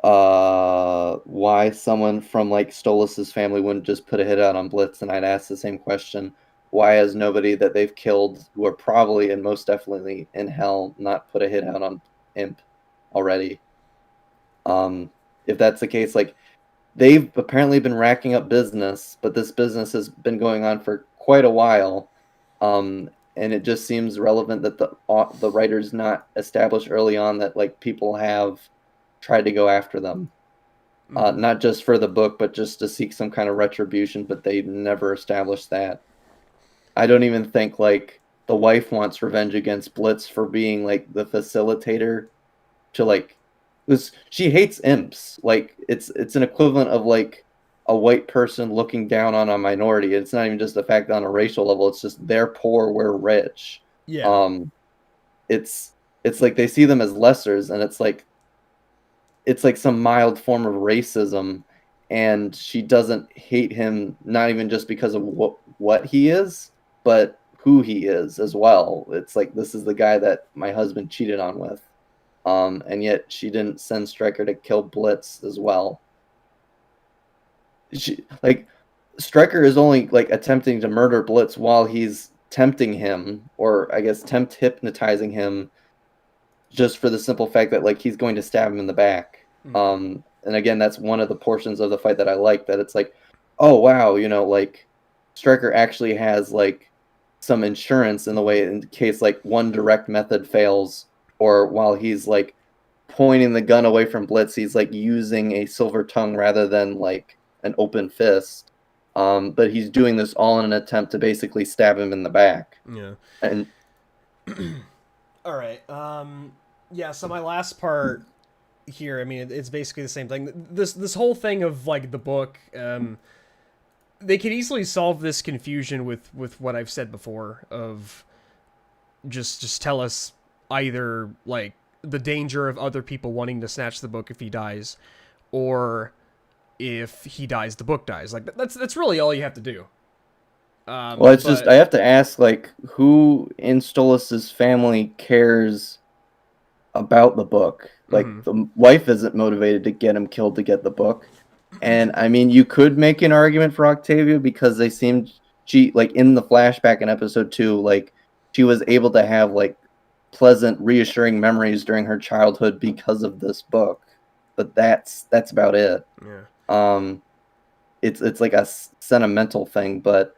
why someone from like Stolas's family wouldn't just put a hit out on Blitz, and I'd ask the same question. Why has nobody that they've killed, who are probably and most definitely in hell, not put a hit out on Imp already? If that's the case, like they've apparently been racking up business, but this business has been going on for quite a while, and it just seems relevant that the writers not established early on that like people have tried to go after them, not just for the book, but just to seek some kind of retribution. But they never established that. I don't even think like the wife wants revenge against Blitz for being like the facilitator to like this. She hates imps. Like it's an equivalent of like a white person looking down on a minority. It's not even just the fact that on a racial level, it's just they're poor, we're rich. Yeah. It's like they see them as lessers, and it's like some mild form of racism, and she doesn't hate him not even just because of what he is, but who he is as well. It's like, this is the guy that my husband cheated on with. And yet she didn't send Stryker to kill Blitz as well. Stryker is only like attempting to murder Blitz while he's tempting him, or I guess hypnotizing him, just for the simple fact that like he's going to stab him in the back. And again, that's one of the portions of the fight that I like, that it's like, oh wow, like Stryker actually has like some insurance in the way in case like one direct method fails, or while he's like pointing the gun away from Blitz, he's like using a silver tongue rather than like an open fist. But he's doing this all in an attempt to basically stab him in the back. Yeah. And all right. Yeah. So my last part here, I mean, it's basically the same thing. This whole thing of like the book, they could easily solve this confusion with what I've said before of just tell us either like the danger of other people wanting to snatch the book if he dies, or if he dies, the book dies. Like that's really all you have to do. Well, it's just I have to ask, like, who in Stolas's family cares about the book? Like, the wife isn't motivated to get him killed to get the book. And I mean, you could make an argument for Octavia because she like in the flashback in episode 2, like she was able to have like pleasant, reassuring memories during her childhood because of this book. But that's about it. Yeah. It's like a sentimental thing, but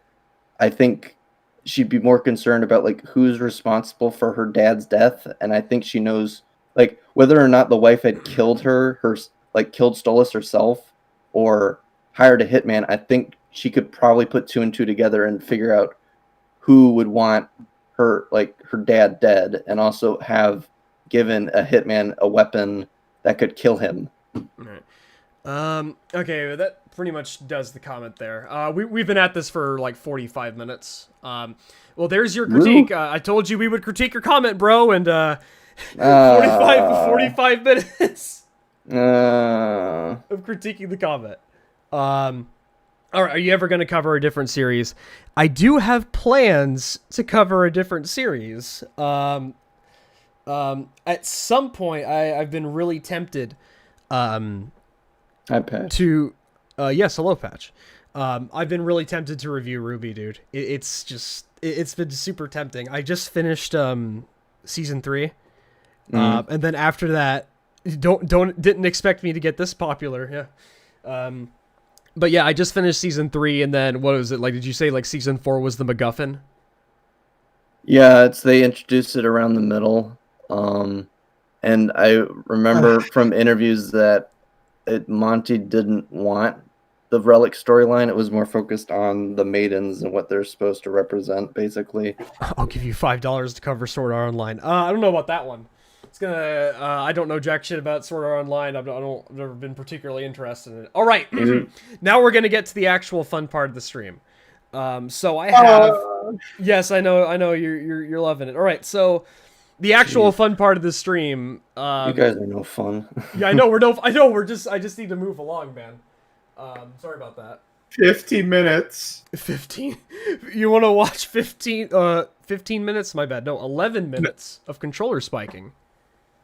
I think she'd be more concerned about like who's responsible for her dad's death, and I think she knows like whether or not the wife had killed killed Stolas herself or hired a hitman. I think she could probably put 2 and 2 together and figure out who would want her dad dead, and also have given a hitman a weapon that could kill him. Right. Okay, that pretty much does the comment there. We've been at this for like 45 minutes. Well, there's your critique. I told you we would critique your comment, bro, and 45 minutes of critiquing the comment. All right, are you ever going to cover a different series? I do have plans to cover a different series. At some point, I've been really tempted. Hi, Patch. Yes, hello, Patch. I've been really tempted to review Ruby, dude. It's been super tempting. I just finished season 3, and then after that, didn't expect me to get this popular. Yeah. But yeah, I just finished season 3, and then what was it like? Did you say like season 4 was the MacGuffin? Yeah, they introduced it around the middle, and I remember from interviews that Monty didn't want the Relic storyline. It was more focused on the maidens and what they're supposed to represent, basically. I'll give you $5 to cover Sword Art Online. I don't know about that one. It's gonna. I don't know jack shit about Sword Art Online. I've never been particularly interested in it. All right, now we're gonna get to the actual fun part of the stream. So I have. Yes, I know. You're loving it. All right, so the actual fun part of the stream. You guys are no fun. Yeah, I know we're no. I know we're just. I just need to move along, man. Sorry about that. 15 minutes. 15. You want to watch 15 minutes? My bad. No, 11 minutes of controller spiking.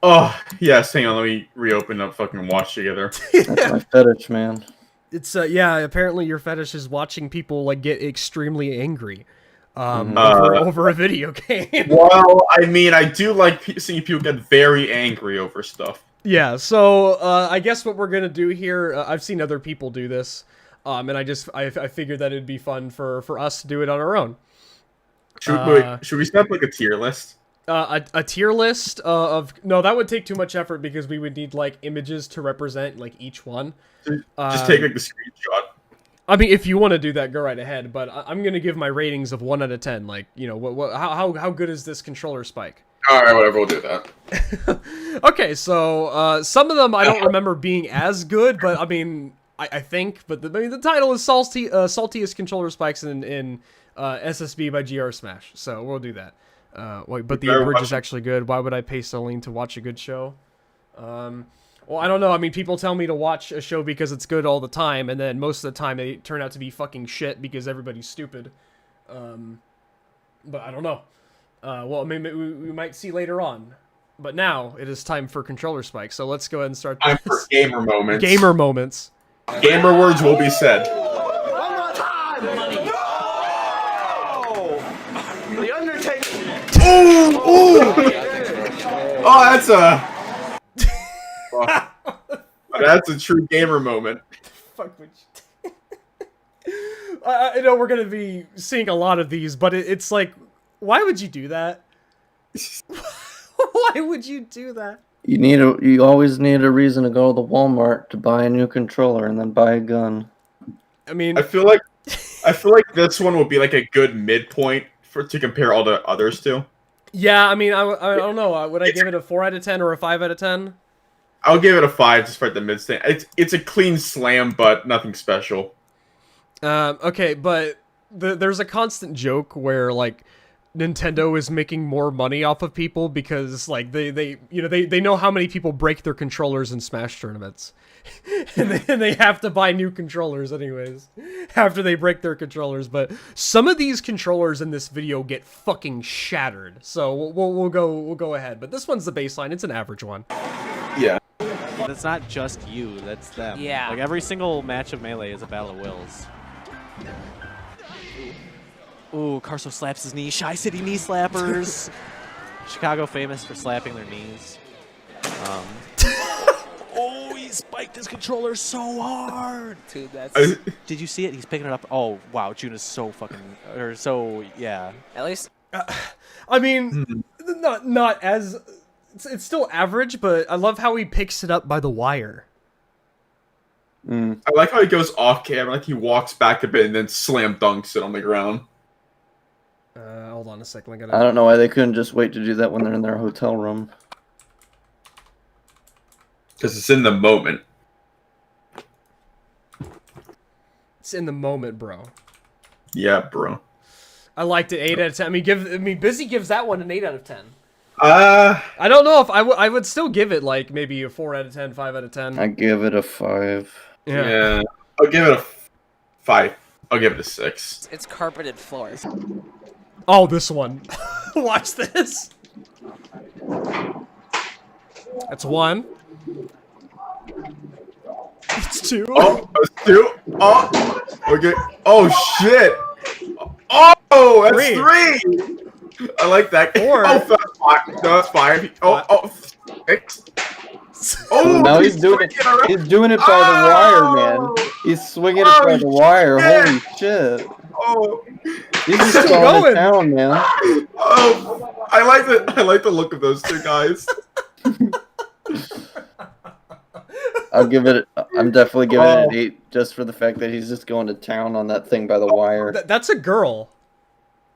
Oh, yes, hang on, let me reopen up fucking watch together. That's my fetish, man. It's yeah, apparently your fetish is watching people like get extremely angry over a video game. Well, I mean, I do like seeing people get very angry over stuff. Yeah, so I guess what we're gonna do here, I've seen other people do this, and I figured that it'd be fun for us to do it on our own. Should we set up like a tier list? A tier list of no, that would take too much effort because we would need like images to represent like each one. Just take like the screenshot. I mean, if you want to do that, go right ahead. But I'm gonna give my ratings of 1 out of 10. Like, you know, how good is this controller spike? All right, whatever, we'll do that. Okay, so some of them I don't remember being as good, but I mean, I think. But the title is saltiest controller spikes in SSB by GR Smash. So we'll do that. But the abridge is actually good. Why would I pay Celine to watch a good show? Well, I don't know. I mean, people tell me to watch a show because it's good all the time, and then most of the time they turn out to be fucking shit because everybody's stupid. But I don't know. Well, I mean, we might see later on. But now it is time for controller spike. So let's go ahead and start. Time for gamer moments. Gamer moments. Gamer words will be said. Oh, that's a true gamer moment. Fuck would you I know we're gonna be seeing a lot of these, but it's like, why would you do that? Why would you do that? You always need a reason to go to the Walmart to buy a new controller and then buy a gun. I mean, I feel like this one will be like a good midpoint to compare all the others to. Yeah, I mean, I don't know. Would I give it a 4 out of 10 or a 5 out of 10? I'll give it a 5 just for the mid stand. It's a clean slam, but nothing special. Okay, but there's a constant joke where like Nintendo is making more money off of people because like they know how many people break their controllers in Smash tournaments. and they have to buy new controllers anyways after they break their controllers. But some of these controllers in this video get fucking shattered. So we'll go ahead. But this one's the baseline. It's an average one. Yeah. That's not just you. That's them. Yeah. Like every single match of Melee is a battle of wills. Ooh, Carso slaps his knee. Shy City knee slappers. Chicago famous for slapping their knees. Oh, he spiked his controller so hard. Dude, that's... Did you see it? He's picking it up. Oh, wow. June is so fucking... Or so, yeah. At least... I mean, not as... It's still average, but I love how he picks it up by the wire. I like how he goes off camera, like he walks back a bit and then slam dunks it on the ground. Hold on a second. I don't know why they couldn't just wait to do that when they're in their hotel room. Because it's in the moment. It's in the moment, bro. Yeah, bro. I liked it 8 out of 10. I mean, Busy gives that one an 8 out of 10. Uh, I don't know if I would still give it like maybe a 4 out of 10, 5 out of 10. I give it a 5. yeah. I'll give it a 5. I'll give it a 6. It's carpeted floors. Oh, this one. Watch this. That's 1. It's 2. Oh, that's 2. Oh, okay. Oh shit. Oh, that's 3. I like that. 4. Oh, that's 5. No, that's 5. Oh, 6. Oh, Now he's doing it. He's doing it by the wire, man. He's swinging it by the wire. shit. Holy shit! Oh, He's just Still going going. to town, man. oh, I like the look of those two guys. I'll give it. I'm definitely giving it Oh. an 8 just for the fact that he's just going to town on that thing by the wire. That's a girl.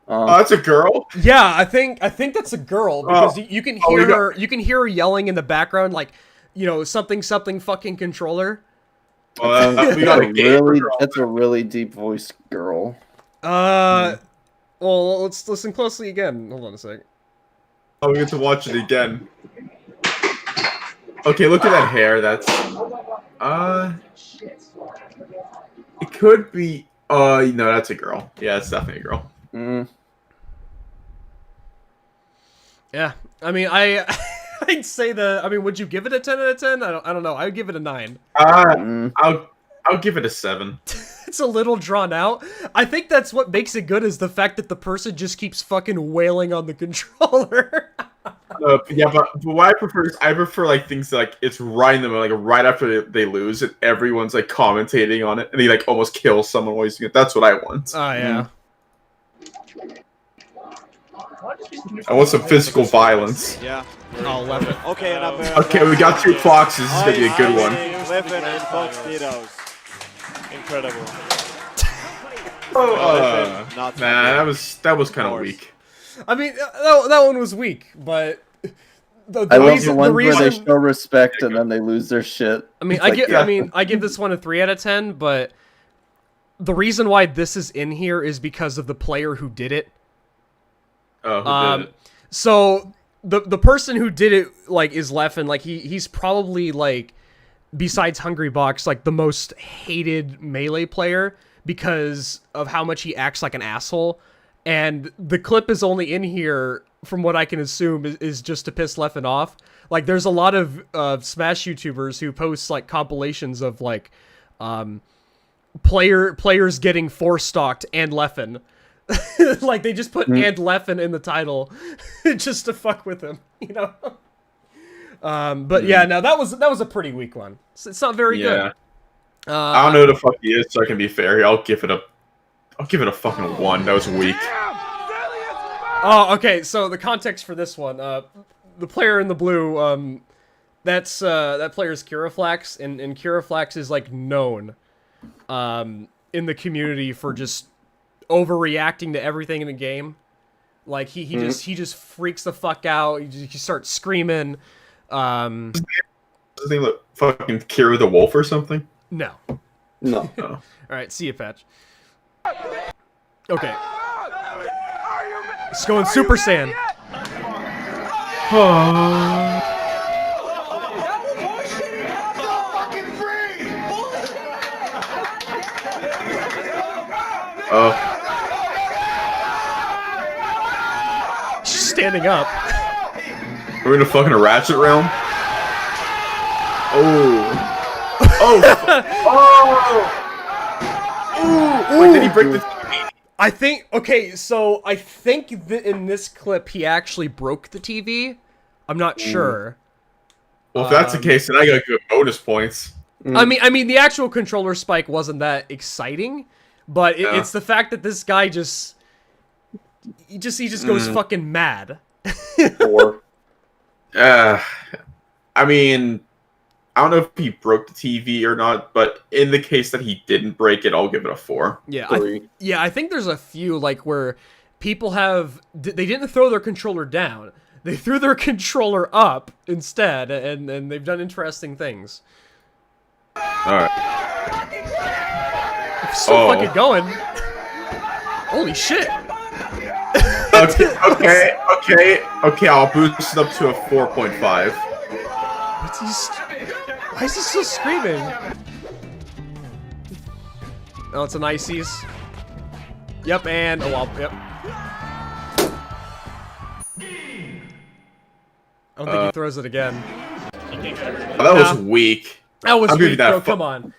Oh, that's a girl. Yeah, I think that's a girl because you can Oh, hear we got- her. You can hear her yelling in the background, like, you know, something fucking controller. We got a gamer girl. That's a really deep voiced girl. Well, let's listen closely again. Hold on a sec. Oh, we get to watch it again. Okay, look at that hair. That's it could be. No, that's a girl. Yeah, it's definitely a girl. Yeah, I mean, I'd say I mean, would you give it a 10 out of 10? I don't know. I would give it a 9. I'll give it a 7. It's a little drawn out. I think that's what makes it good is the fact that the person just keeps fucking wailing on the controller. Yeah, but what I prefer like things like it's right in the middle, like right after they lose, and everyone's like commentating on it, and he like almost kills someone while he's doing it. That's what I want. Oh yeah. I want some physical violence. Yeah. Oh, 11. Okay, and Okay, we got 2 foxes. This is gonna be a good one. Living in Fox Tito's. Incredible. Nah, that was kind of weak. I mean, that one was weak, but I love the ones where they show respect and then they lose their shit. I mean, I give this one a 3 out of 10, but the reason why this is in here is because of the player who did it. Oh, who did it? So the person who did it like is Leffen. Like he's probably like besides Hungrybox like the most hated Melee player because of how much he acts like an asshole. And the clip is only in here, from what I can assume, is just to piss Leffen off. Like, there's a lot of Smash YouTubers who post, like, compilations of, like, players getting 4-stalked and Leffen. Like, they just put and Leffen in the title just to fuck with him, you know? But, yeah, no, that was a pretty weak one. It's not very good. I don't know who the fuck he is, so I can be fair. I'll give it a fucking 1. That was weak. Oh, okay. So the context for this one, the player in the blue, that player's Kiraflax, and Kiraflax is like known, in the community for just overreacting to everything in the game. Like he just freaks the fuck out. He starts screaming. Does his name look fucking Kira the Wolf or something? No. No. Oh. All right, see you, Patch. Okay. It's going Super Saiyan. Oh. She's standing up. We're in a fucking Ratchet realm. Oh. Oh. Ooh. Wait, did he break the TV? I think, okay, so I think that in this clip he actually broke the TV. I'm not sure. Well, if that's the case, then I gotta give bonus points. I mean, the actual controller spike wasn't that exciting, but it's the fact that this guy just goes fucking mad. 4. I mean, I don't know if he broke the TV or not, but in the case that he didn't break it, I'll give it a 4. Yeah, 3. I think there's a few like where people they didn't throw their controller down. They threw their controller up instead, and they've done interesting things. Alright. Still fucking going. Holy shit. Okay, I'll boost it up to a 4.5. Why is he still screaming? Oh, it's an ices. Yep, and yep. I don't think he throws it again. That was weak. That was I'm giving weak, that bro. Come on.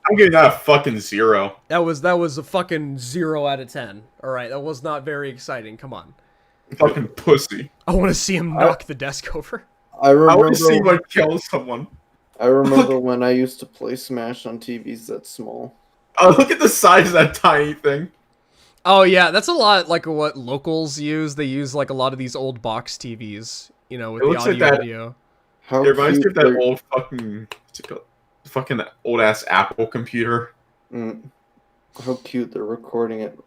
I'm giving that a fucking 0. That was a fucking 0 out of 10. All right, that was not very exciting. Come on. Fucking pussy. I want to see him knock the desk over. I want to see what kills someone. I remember when I used to play Smash on TVs that small. Oh, look at the size of that tiny thing. Oh yeah, that's a lot like what locals use. They use like a lot of these old box TVs, you know, with the audio video. It reminds me of that old fucking, what's it called? Fucking old ass Apple computer. How cute they're recording it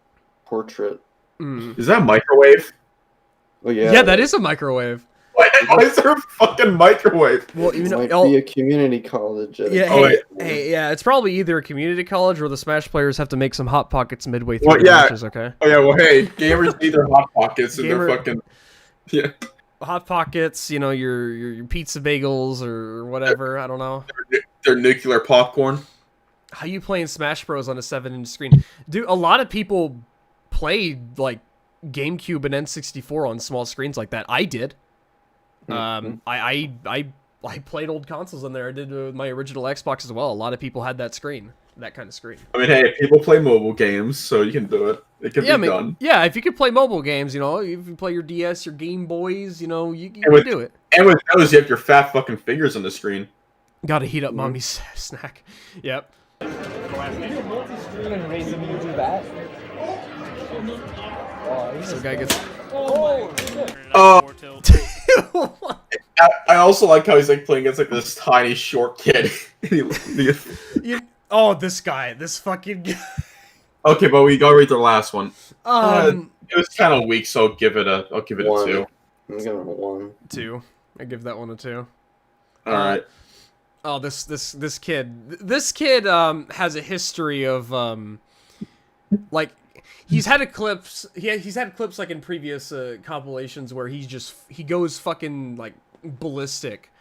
portrait. Is that a microwave? Oh yeah. Yeah, that is a microwave. Why is there a fucking microwave? Well, you know, might be a community college. Yeah, yeah, it's probably either a community college or the Smash players have to make some hot pockets midway through the matches. Okay. Oh yeah, well hey, gamers need their hot pockets and their fucking hot pockets. You know, your pizza bagels or whatever. I don't know. Their nuclear popcorn. How you playing Smash Bros on a 7-inch screen, dude? A lot of people play like GameCube and N64 on small screens like that. I did. I played old consoles on there. I did with my original Xbox as well. A lot of people had that screen, that kind of screen. I mean, hey, people play mobile games, so you can do it. It can be done. Yeah, if you could play mobile games, you know, if you play your DS, your Game Boys, you know, you can do it. And with those, you have your fat fucking fingers on the screen. Gotta heat up mommy's snack. Yep. So guy gets. I also like how he's like playing against like this tiny short kid. This guy, this fucking guy. Okay, but we gotta read the last one. It was kind of weak, so I'll give it a 2. I'm giving it a 1. 2. I give that one a 2. All right. Oh, this kid has a history of like he's had clips like in previous compilations where he goes fucking like ballistic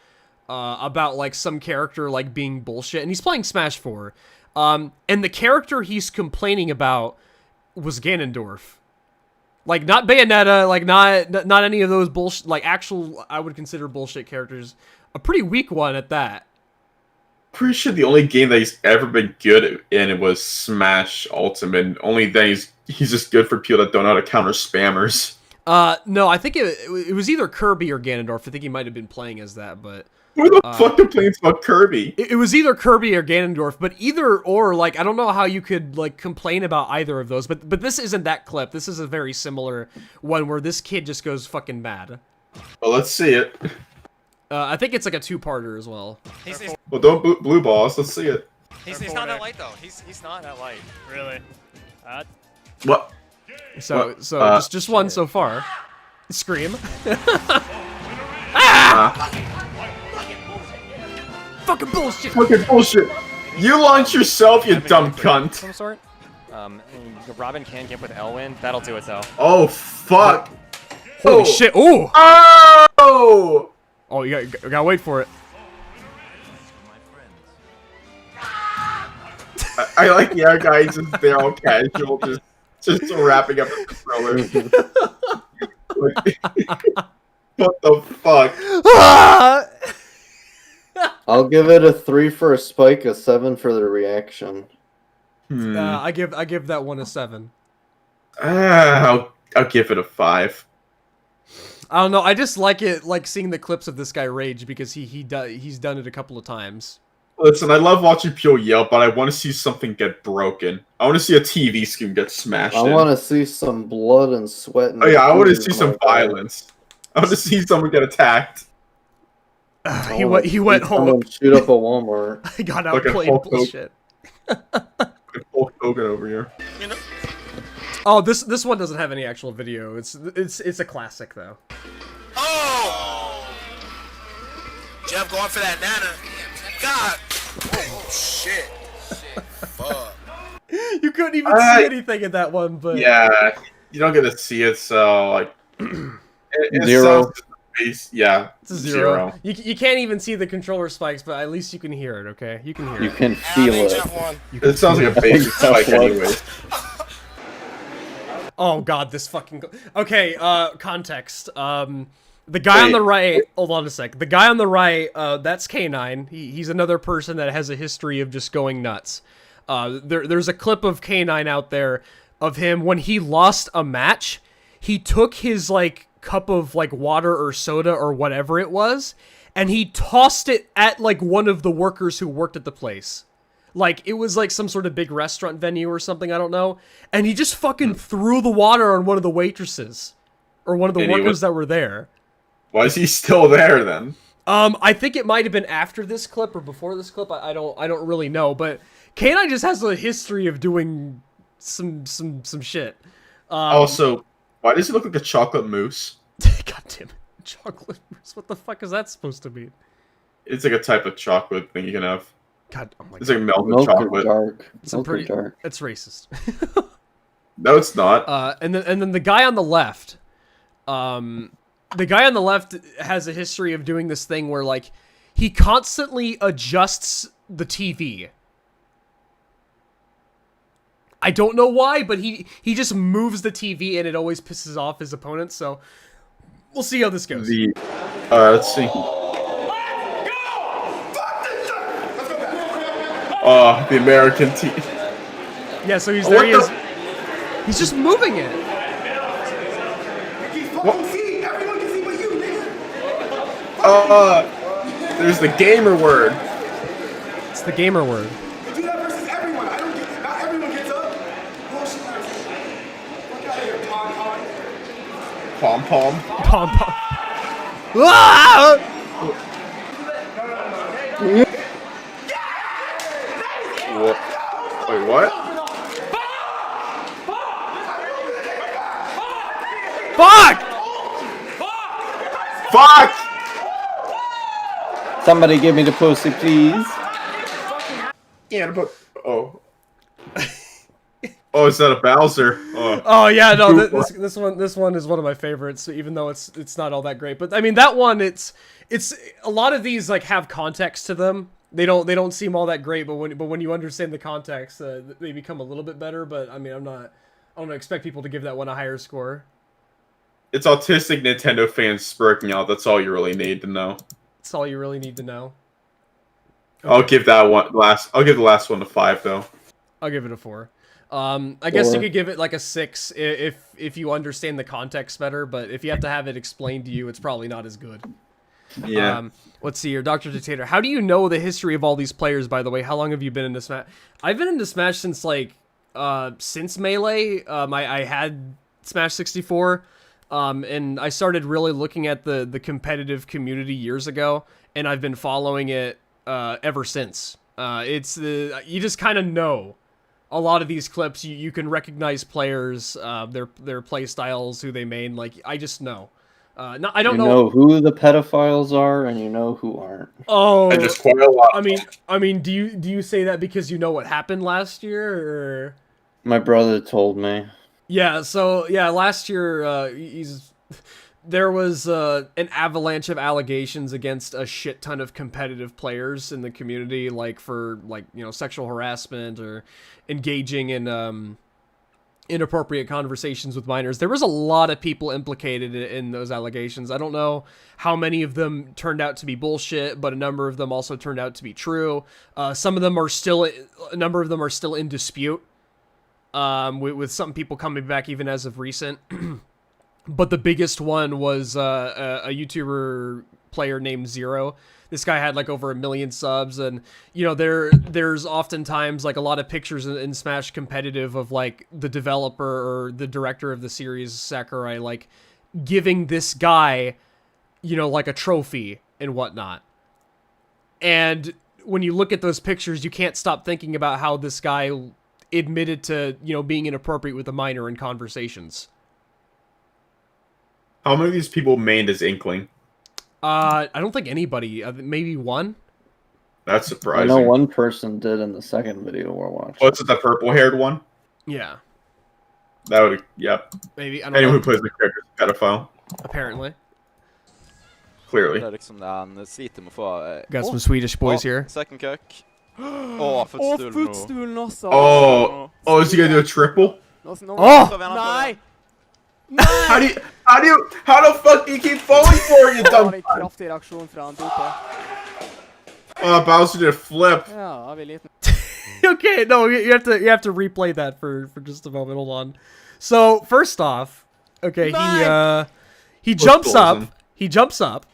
about like some character like being bullshit, and he's playing Smash 4, and the character he's complaining about was Ganondorf. Like not Bayonetta, like not any of those bullshit, like actual I would consider bullshit characters. A pretty weak one at that. Pretty sure the only game that he's ever been good in it was Smash Ultimate. Only then he's just good for people that don't know how to counter spammers. No, I think it was either Kirby or Ganondorf. I think he might have been playing as that, but who the fuck complains about Kirby? It was either Kirby or Ganondorf, but either or, like I don't know how you could like complain about either of those. But this isn't that clip. This is a very similar one where this kid just goes fucking mad. Well, let's see it. I think it's like a 2-parter as well. Well, don't blue balls. Let's see it. He's not that light though. He's not that light. Really? What? So just one so far. Scream. Ah! Fucking bullshit. Fucking bullshit. You launch yourself, you dumb cunt. Some sort. Robin can get with Elwyn. That'll do it though. Oh fuck. Holy shit. Ooh. Oh. Oh, you gotta wait for it. I like the other guy just there all casual, just wrapping up the controller. What the fuck? I'll give it a 3 for a spike, a 7 for the reaction. I give that one a 7. I'll give it a 5. I don't know. I just like it, like seeing the clips of this guy rage because he's done it a couple of times. Listen, I love watching people yell, but I want to see something get broken. I want to see a TV screen get smashed. I want to see some blood and sweat. Oh yeah, I want to see some violence. I want to see someone get attacked. He went home. Shoot up a Walmart. I got outplayed. Bullshit. Hulk Hogan over here. Oh, this one doesn't have any actual video. It's a classic though. Oh! Jeff going for that nana. God. Oh, shit. Fuck. You couldn't even see anything in that one, but Yeah, you don't get to see it, so like it Zero. sounds base, yeah, it's a zero. You can't even see the controller spikes, but at least you can hear it. Okay, you can hear You it. can I feel think it. Jeff won. It sounds like a basic spike, anyways. Oh god, this fucking. Okay, context. The guy on the right. Hold on a sec. The guy on the right. That's K9. He's another person that has a history of just going nuts. There's a clip of K9 out there of him when he lost a match. He took his like cup of like water or soda or whatever it was, and he tossed it at like one of the workers who worked at the place. Like, it was like some sort of big restaurant venue or something, I don't know. And he just fucking threw the water on one of the waitresses. Or one of the workers that were there. Why is he still there then? I think it might have been after this clip or before this clip. I don't really know. But K9 just has a history of doing some shit. Also, why does he look like a chocolate mousse? God damn it. Chocolate mousse. What the fuck is that supposed to mean? It's like a type of chocolate thing you can have. God, oh my It's god. like melted Milk or chocolate. dark. It's Milk or pretty. dark. It's racist. No, it's not. And then the guy on the left, the guy on the left has a history of doing this thing where like he constantly adjusts the TV. I don't know why, but he just moves the TV and it always pisses off his opponents. So we'll see how this goes. Let's see. Oh, the American team. Yeah, so he's Oh, there. what He is. He's just moving it. Everyone can see but you, nigga. There's the gamer word. It's the gamer word. You do that versus everyone. I don't get. Not everyone gets up. Bullshit. Fuck out of here, pom pom. Pom pom. Pom pom. Ah! What? Wait, what? Fuck! Fuck! Somebody give me the pussy, please. Yeah, but oh. Oh, is that a Bowser? Oh, Oh yeah, no, this one is one of my favorites, even though it's not all that great. But I mean that one, it's a lot of these like have context to them. They don't seem all that great, but when you understand the context, they become a little bit better. But I mean, I don't expect people to give that one a higher score. it's autistic Nintendo fans spurting out. That's all you really need to know. That's all you really need to know. I'll give that one last. I'll give the last one a 5 though. I'll give it a 4. I guess you could give it like a 6 if you understand the context better, but if you have to have it explained to you, it's probably not as good. Yeah. Let's see here, Dr. Dictator. How do you know the history of all these players, by the way? How long have you been in this Smash? I've been in this Smash since, like, since Melee. I had Smash 64, and I started really looking at the competitive community years ago, and I've been following it ever since. You just kind of know. A lot of these clips, you can recognize players, their play styles, who they main. Like, I just know. I don't You know who the pedophiles are, and you know who aren't. Oh, And there's quite a lot. I mean, do you say that because you know what happened last year, or? My brother told me. Yeah. So yeah, last year, there was an avalanche of allegations against a shit ton of competitive players in the community, like for sexual harassment or engaging in inappropriate conversations with minors. There was a lot of people implicated in those allegations. I don't know how many of them turned out to be bullshit, but a number of them also turned out to be true. A number of them are still in dispute, with some people coming back even as of recent. But the biggest one was a YouTuber player named Zero. This guy had like over 1 million subs, and there's oftentimes like a lot of pictures in Smash competitive of like the developer or the director of the series, Sakurai, like giving this guy, like a trophy and whatnot. And when you look at those pictures, you can't stop thinking about how this guy admitted to, being inappropriate with a minor in conversations. How many of these people mained as Inkling? I don't think anybody. Maybe one. That's I surprising. know one person did in the second video we're watching. What's it, the purple-haired one? Yeah. That would, yep. Maybe. I don't Anyone know. who plays the character is a pedophile. Apparently. Clearly. Det liksom där han sliter med att få... Got some Swedish boys here. Second kick. Footstool footstool också. Oh, is he gonna do a triple? Nej! How the fuck do you keep falling for it, you dumb? En kraftig reaksjon fra han Dupe. Bowser did a flip. Ja, jeg vil litt. Okay, no, you have to replay that for just a moment. Hold on. So first off, okay, he jumps up. him. He jumps up,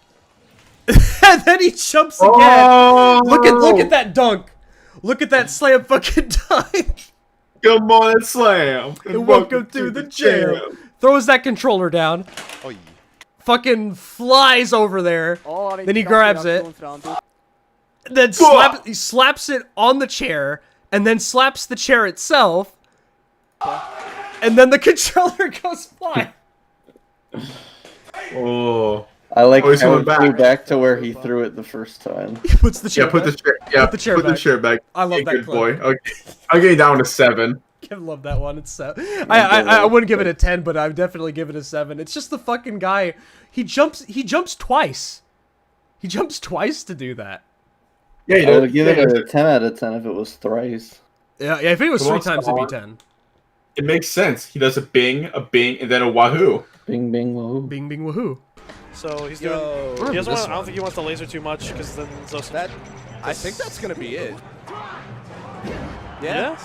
and then he jumps again. Oh! Look at that dunk. Look at that slam fucking dunk. Come on and slam. And welcome to the jam. Throws that controller down. Oj. Fucking flies over there. Å, Then he grabs it. reaksjon fra han Dupe. Then he slaps it on the chair, and then slaps the chair itself, and then the controller goes flying. Oh. I like Oh, he's how going it back. flew back to where he threw it the first time. He puts the chair. Yeah, put the back. chair. Yeah, Put the chair put back. the chair back. I love Yeah, that good clip. boy. Okay. I'm getting down to 7. I love that one. It's 7. I wouldn't give it a 10, but I'd definitely give it a 7. It's just the fucking guy. He jumps twice. He jumps twice to do that. Yeah, you I know, would give it a 10 out of 10 if it was thrice. Yeah, if it was Come 3 on, times, it'd be Spawn. 10. It makes sense. He does a bing, and then a wahoo. Bing, bing, wahoo. Bing, bing, woohoo. So he's doing. Remember He doesn't this want, I don't one. think he wants the laser too much because then Zos. That, I think that's gonna be it. Yeah.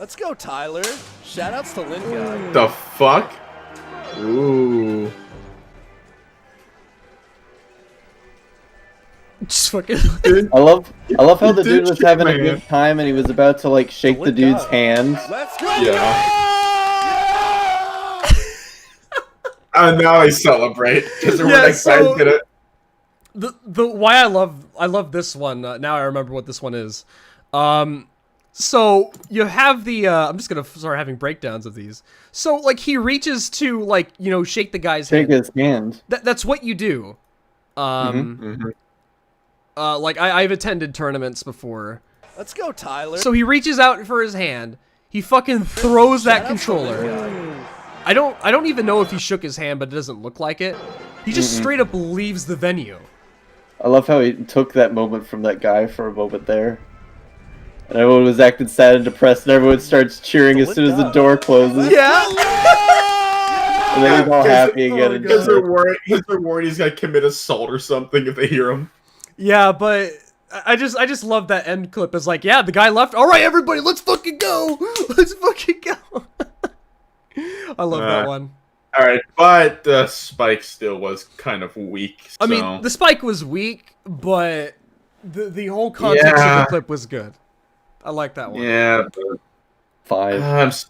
Let's go, Tyler. Shoutouts to Lin Guy. The fuck? Ooh. Just fucking. I love how the He dude did was shit, having a man. good time and he was about to like shake the dude's hand. Let's go. Yeah. And now I celebrate because we're Yeah, next guys so- get it. The why I love this one. Now I remember what this one is. So you have the. I'm just gonna start having breakdowns of these. So like he reaches to like shake the guy's Shake hand. his hand. That's what you do. Mhm. Like I've attended tournaments before. Let's go, Tyler. So he reaches out for his hand. He fucking throws that controller. I don't even know if he shook his hand, but it doesn't look like it. He just straight up leaves the venue. I love how he took that moment from that guy for a moment there. And everyone was acting sad and depressed, and everyone starts cheering as soon as the door closes. Yeah. And then he's all happy again. And Because shit. they're worried he's gonna commit assault or something if they hear him. Yeah, but I just love that end clip. It's like, yeah, the guy left. All right, everybody, let's fucking go. Let's fucking go. I love that one. All right, but the spike still was kind of weak. So. I mean, the spike was weak, but the whole context of Yeah. the clip was good. I like that one. yeah, but, 5.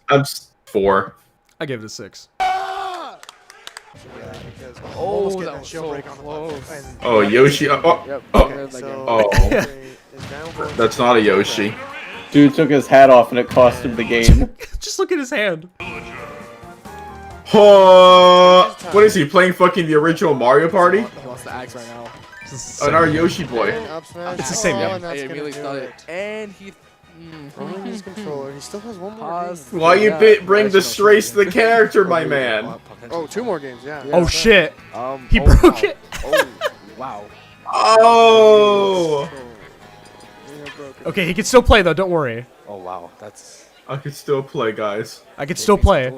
I'm 4. I give it a 6. Oh, getting that that was shield so break on the close. and- Oh, Yoshi. Oh, Yep. oh, Okay, So oh. is now going That's not a Yoshi. Dude took his hat off and it cost him the game. Just look at his hand. Oh, what is he playing? Fucking the original Mario Party? He wants the axe right now. An our Yoshi boy. up smash. It's the same, yeah. And that's Hey, gonna immediately do got it. it. And he. Throwing his controller. He still has one more Pause. game. Why you Yeah, bring disgrace to the character, my man? Oh, 2 more games. Yeah. Oh shit! He Oh, broke wow. it. Oh, wow. Oh, Okay, he can still play though. Don't worry. Oh, wow. That's. I could still play, guys. I can still play.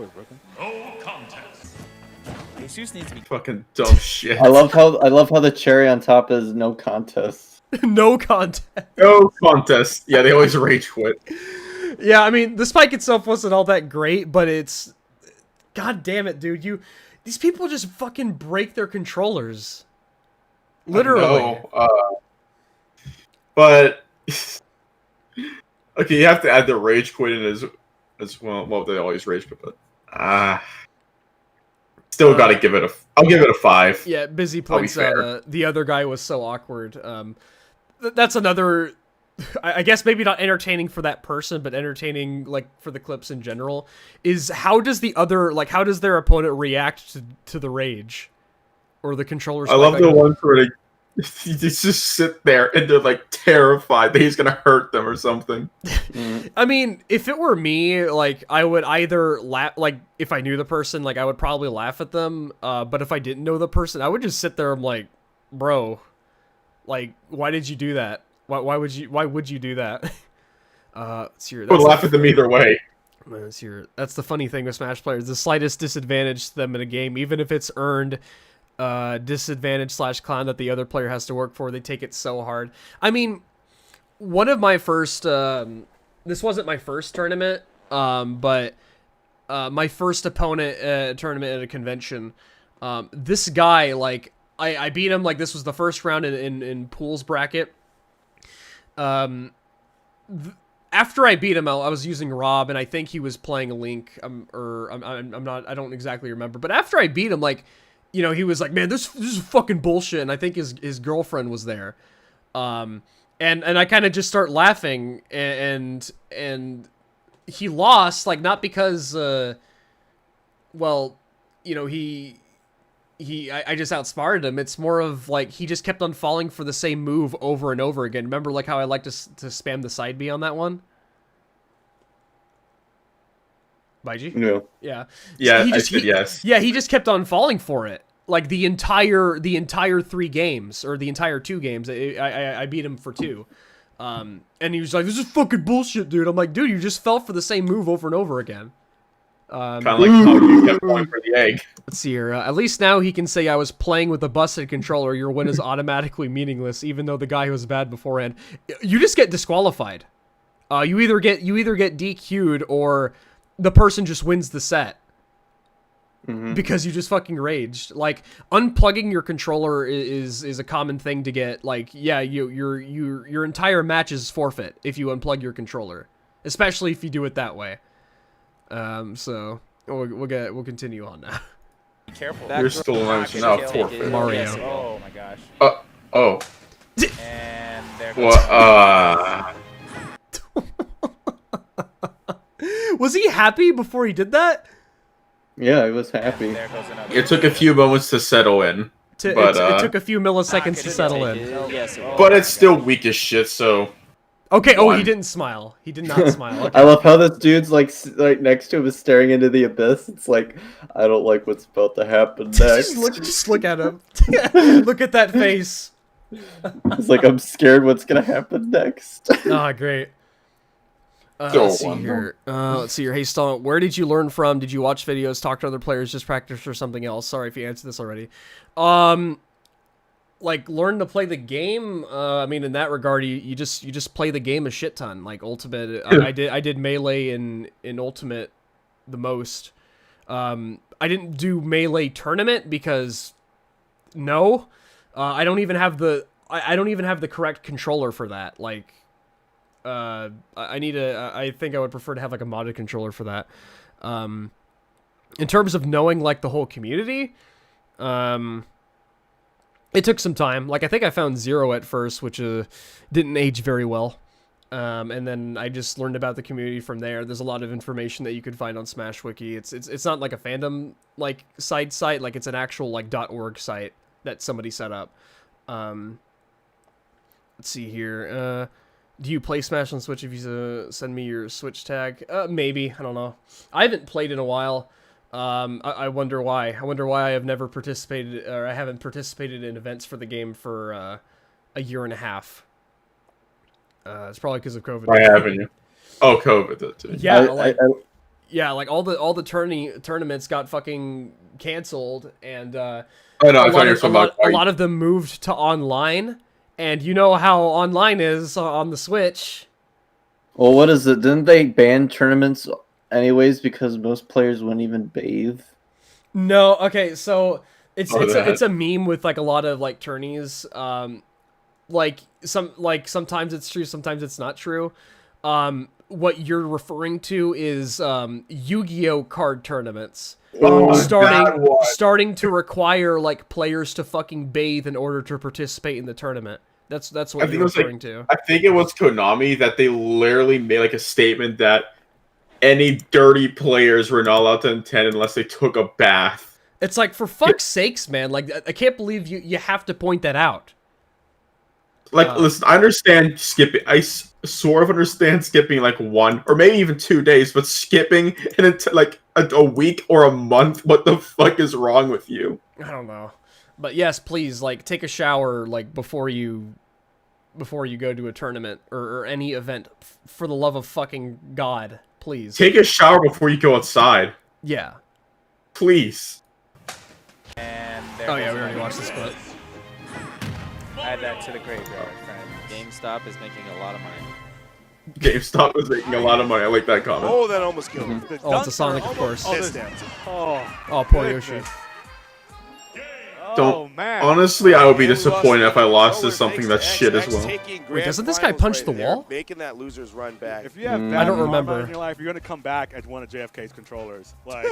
Jesus needs to be. Fucking dumb shit. I love how the cherry on top is no contest. No content. No contest. Yeah, they always rage quit. Yeah, I mean, the spike itself wasn't all that great, but it's... God damn it, dude. These people just fucking break their controllers. Literally. No, but okay, you have to add the rage quit in as well. Well, they always rage quit, but still got to give it a. I'll give it a 5. Yeah, Busy I'll be points out fair. the other guy was so awkward. That's another I guess maybe not entertaining for that person, but entertaining like for the clips in general, is how does how does their opponent react to the rage or the controller? I love the ones where they just sit there and they're like terrified that he's gonna hurt them or something. I mean, if it were me, like I would either laugh, like if I knew the person, like I would probably laugh at them. But if I didn't know the person, I would just sit there and like, bro, like why did you do that? Why would you do that? It's your, I would laugh at them either way. That's the funny thing with Smash players. The slightest disadvantage to them in a game, even if it's earned disadvantage / clown that the other player has to work for, they take it so hard. I mean, one of my first, this wasn't my first tournament, but my first opponent tournament at a convention, this guy, like, I beat him, like, this was the first round in Pool's bracket. After I beat him, I was using Rob, and I think he was playing a Link, I'm not, I don't exactly remember. But after I beat him, like, you know, he was like, man, this is fucking bullshit, and I think his girlfriend was there. And I kind of just start laughing, and he lost, like, not because, well, you know, I just outsmarted him. It's more of like he just kept on falling for the same move over and over again. Remember like how I like to spam the side B on that one? Baiji? No. Yeah. Yeah, So I said yes. Yeah, he just kept on falling for it. Like the entire 3 games or the entire 2 games. I beat him for 2. And he was like, "This is fucking bullshit, dude." I'm like, "Dude, you just fell for the same move over and over again." Kind of like how you kept going for the egg. Let's see here. At least now he can say I was playing with a busted controller. Your win is automatically meaningless, even though the guy was bad beforehand. You just get disqualified. You either get DQ'd or the person just wins the set because you just fucking raged. Like unplugging your controller is a common thing to get. Like yeah, your entire match is forfeit if you unplug your controller, especially if you do it that way. So we'll continue on now. Be careful. You're still alive, so now forfeit. Mario. Yes. Oh my gosh. Oh. And there goes. What? Was he happy before he did that? Yeah, I was happy. There goes another. It took a few moments to settle in, but It took a few milliseconds to settle in. Yes. It but it's still weak as shit. So Okay. Oh, he didn't smile. He did not smile. Okay. I love how this dude's like next to him is staring into the abyss. It's like I don't like what's about to happen next. just look at him. Look at that face. It's like I'm scared what's gonna happen next. Oh, great. Let's see here. Hey, Stallone, where did you learn from? Did you watch videos, talk to other players, just practice, or something else? Sorry if you answered this already. Like learn to play the game. I mean, in that regard, you just play the game a shit ton. Like Ultimate, I did Melee in Ultimate the most. I didn't do Melee tournament because no, I don't even have the correct controller for that. Like. I think I would prefer to have like a modded controller for that. In terms of knowing like the whole community, it took some time. Like I think I found Zero at first, which didn't age very well. And then I just learned about the community from there. There's a lot of information that you can find on Smash Wiki. It's not like a fandom like site, like it's an actual like .org site that somebody set up. Let's see here. Do you play Smash on Switch if you send me your Switch tag? Maybe. I don't know. I haven't played in a while. I wonder why. I wonder why I have never participated, or I haven't participated in events for the game for a year and a half. It's probably because of COVID. Why haven't you? Oh, COVID. Too. Yeah, yeah, like all the tournaments got fucking canceled, and I know. a lot of them moved to online. And you know how online is on the Switch. Well, what is it? Didn't they ban tournaments anyways because most players wouldn't even bathe? No, okay, so it's a meme with like a lot of like tourneys. Sometimes it's true, sometimes it's not true. What you're referring to is Yu-Gi-Oh card tournaments. Starting to require like players to fucking bathe in order to participate in the tournament. That's I what think you're it was like referring to. I think it was Konami that they literally made like a statement that any dirty players were not allowed to attend unless they took a bath. It's like, for fuck's sakes, man. Like, I can't believe you have to point that out. Like, listen, I understand skipping. Sort of understand skipping like 1 or maybe even 2 days, but skipping like a week or a month. What the fuck is wrong with you? I don't know. But yes, please, like, take a shower, like, before you go to a tournament or any event. For the love of fucking God, please. Take a shower before you go outside. Yeah. Please. And there Oh yeah, goes we already another watched this clip. Add that to the graveyard, friend. GameStop is making a lot of money. GameStop was making a lot of money. I like that comment. Oh, that almost killed him. The Oh, it's a dunker Sonic, of almost course. missed him. Oh, poor Yoshi. Don't. Man. Honestly, I would be And we lost disappointed if I lost to controller something thanks that's to shit as XX well. taking Wait, grand doesn't this guy finals punch right the there, wall? Making that losers run back. If you have I bad don't karma remember. in your life, you're gonna come back as one of JFK's controllers. Like,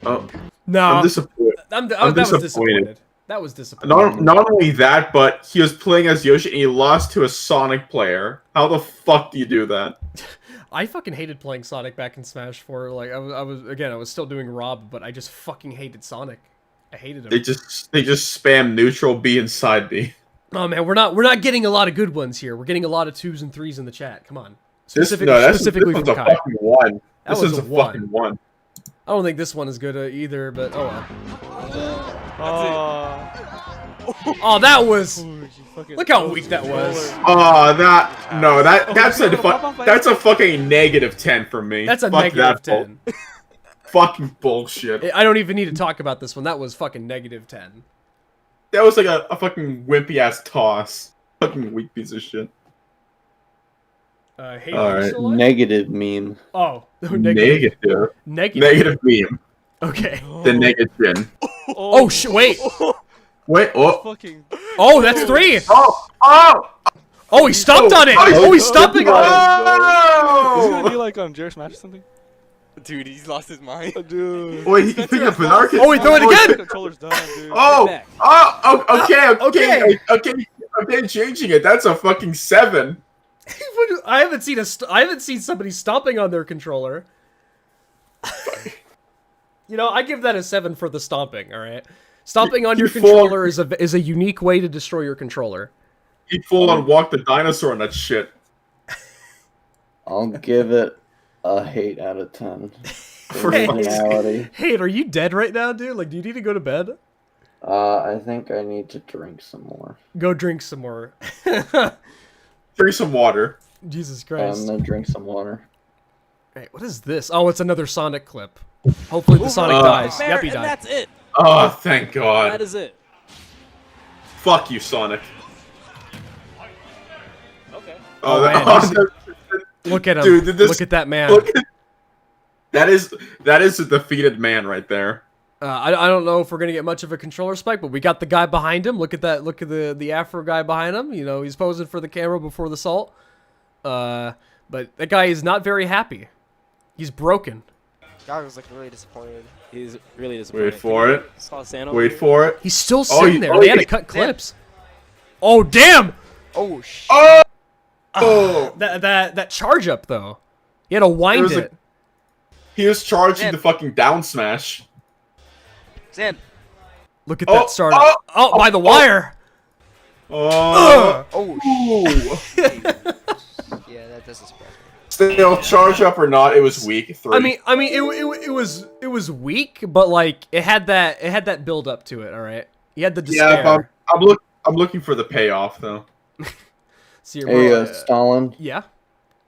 Oh, No, I'm disappointed. that was disappointed. disappointed. That was disappointing. Not only that, but he was playing as Yoshi and he lost to a Sonic player. How the fuck do you do that? I fucking hated playing Sonic back in Smash 4. Like, I was still doing Rob, but I just fucking hated Sonic. I hated him. They just spam neutral B and side B. Oh man, we're not getting a lot of good ones here. We're getting a lot of 2s and 3s in the chat. Come on. Specifically Specifically this from one's a Kai. fucking 1. That This was is a a one. fucking 1. I don't think this one is good either, but oh well. Oh, that was. Look how weak that was. Oh, that's a fucking negative 10 for me. That's a Fuck negative that bull- 10. Fucking bullshit. I don't even need to talk about this one. That was fucking negative 10. That was like a fucking wimpy ass toss. Fucking weak piece of shit. Hey, All are you right. still alive? Negative meme. Oh, Negative. Negative meme. Okay. The negative. Oh shit! Wait. Wait. Oh. fucking. Oh, that's 3. Oh. Oh, he stomped on it. Oh, he's stomping on it. Is he gonna Oh. be like on Jerry Smash or something? Dude, he's lost his mind. Dude. Wait, he picked up an arcade. Oh, he threw it again. Controller's done, dude. Okay, changing it. That's a fucking 7. I haven't seen somebody stomping on their controller. You know, I give that a 7 for the stomping. All right, stomping on your controller is a unique way to destroy your controller. He full on walked the dinosaur on that shit. I'll give it a hate out of 10. For Hey. originality. Hey, are you dead right now, dude? Like, do you need to go to bed? I think I need to drink some more. Go drink some more. Drink some water. Jesus I'm Christ. gonna drink some water. Hey, what is this? Oh, it's another Sonic clip. Hopefully the Sonic dies. There, Yep, he and died. that's it. Oh, thank God. That is it. Fuck you, Sonic. Okay. Oh, man, that, Look at him. Dude, Look at that man. that is a defeated man right there. I don't know if we're gonna get much of a controller spike, but we got the guy behind him. Look at that. Look at the Afro guy behind him. You know, he's posing for the camera before the salt. But that guy is not very happy. He's broken. God was like really disappointed. He's really disappointed. Wait for it. Saw Santa. Wait for it. He's still sitting there. oh, They had to he- cut clips. Oh damn! Oh shit. Oh! That charge up though. He had to wind was it. He was charging Man. the fucking down smash. Sam. Look at Oh, that startup. Oh, by the wire. Oh. Oh Ooh. shit. Yeah, that does surprise me. Still, charge up or not, it was weak. 3. I mean, it was weak, but like it had that build up to it. All right, he had the despair. yeah, but I'm looking for the payoff though. See you, Hey, bro. Stalin. Yeah.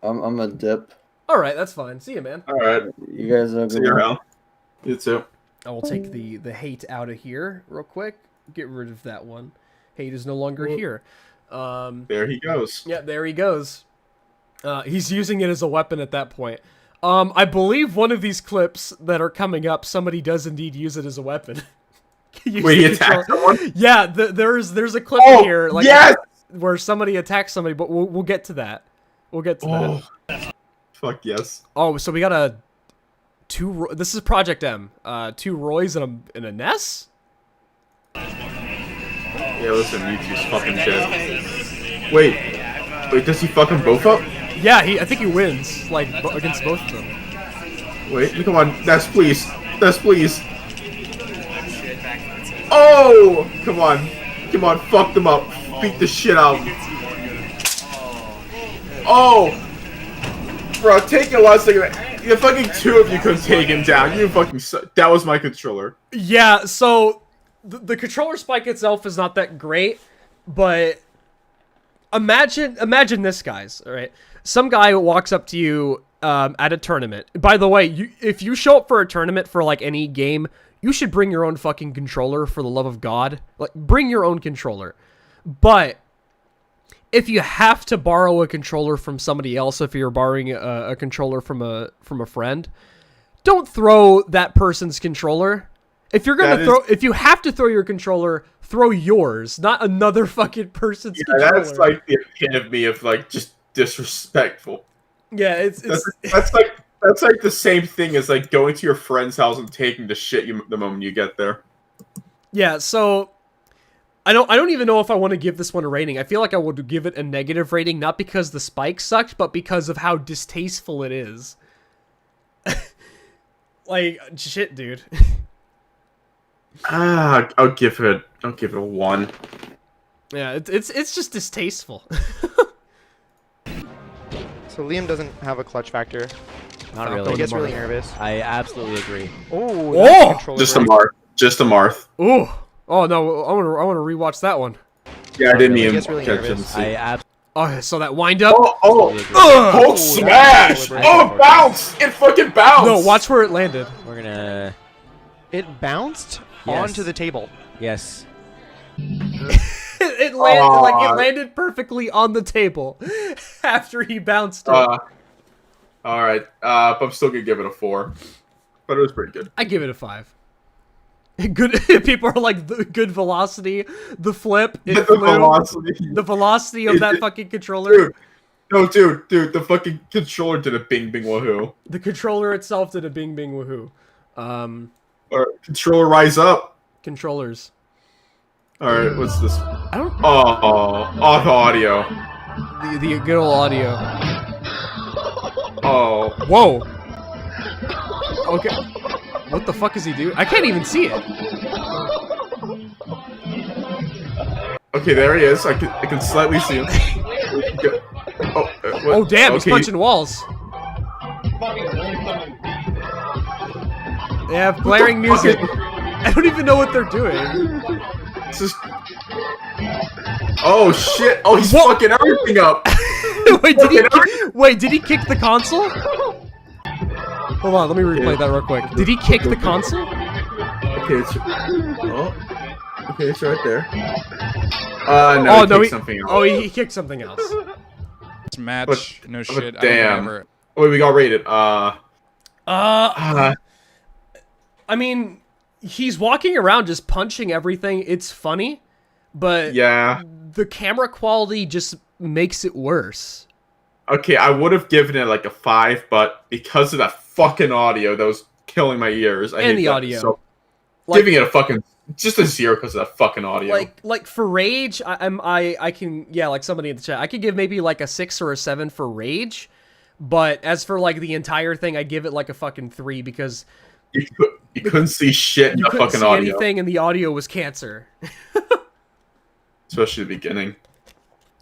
I'm a dip. All right, that's fine. See you, man. All right, You guys have a see good you one. around. You too. I will take the hate out of here real quick. Get rid of that one. Hate is no longer here. There he goes. Yeah, there he goes. He's using it as a weapon at that point. I believe one of these clips that are coming up, somebody does indeed use it as a weapon. Use Wait, he the attacked control- someone? Yeah, there's a clip Oh, in here like yes! where somebody attacks somebody, but we'll get to that. We'll get to that. Oh, fuck yes. Oh, so we got this is Project M. 2 Roys and a Ness? Yeah, listen, Mewtwo's fucking dead. Wait, does he fuck them both up? Yeah, I think he wins, like, against both of them. Wait, come on, Ness, please. Oh! Come on, fuck them up. Beat the shit out of them. Oh! Bro, take a lot of second. The fucking two of you couldn't take him down. You fucking that was my controller. Yeah, so the controller spike itself is not that great, but imagine this, guys. All right, some guy walks up to you at a tournament. By the way, if you show up for a tournament for like any game, you should bring your own fucking controller, for the love of God. Like, bring your own controller. But if you have to borrow a controller from somebody else, if you're borrowing a controller from a friend, don't throw that person's controller. If you're gonna if you have to throw your controller, throw yours, not another fucking person's controller. That's like the epitome of like just disrespectful. Yeah, that's like the same thing as like going to your friend's house and taking the shit the moment you get there. Yeah, so I don't even know if I want to give this one a rating. I feel like I would give it a negative rating, not because the spike sucked, but because of how distasteful it is. Like, shit, dude. I'll give it a 1. Yeah, it's just distasteful. So Liam doesn't have a clutch factor. Not really. He gets really nervous. I absolutely agree. Oh! Just a Marth. Ooh. Oh no, I want to rewatch that one. Yeah, I didn't even gets really catch nervous. him. Oh, so that wind up. Hulk smash! Oh, bounce! It fucking bounced! No, watch where it landed. We're gonna. It bounced onto the table. Yes. it landed perfectly on the table after he bounced it. Alright, but I'm still gonna give it a 4. But it was pretty good. I give it a 5. Good. People are like, the good velocity, the flip, the velocity of that fucking controller. Dude, the fucking controller did a bing bing woohoo. The controller itself did a bing bing woohoo. Or controller rise up. Controllers. All right, what's this? I don't. Auto audio. The good old audio. Oh. Whoa. Okay. What the fuck is he doing? I can't even see it. Okay, there he is. I can slightly see him. Oh damn! He's punching walls. They have blaring music. I don't even know what they're doing. It's just... Oh shit! Oh, he's fucking everything up. Wait, did he kick the console? Hold on, let me replay that real quick. Did he kick the console? Okay, it's right there. No, he kicked something else. Oh, he kicked something else. Match, no shit. Damn. Wait, we got rated. I mean, he's walking around just punching everything. It's funny, but yeah, the camera quality just makes it worse. Okay, I would have given it like a 5, but because of that fucking audio that was killing my ears, I hate the that. audio. So Like, giving it a fucking just a 0 because of that fucking audio. Like for Rage, I can, yeah, like somebody in the chat, I could give maybe like a 6 or a 7 for Rage, but as for like the entire thing, I give it like a fucking 3 because you couldn't see shit in the fucking audio. Anything, and the audio was cancer. Especially the beginning.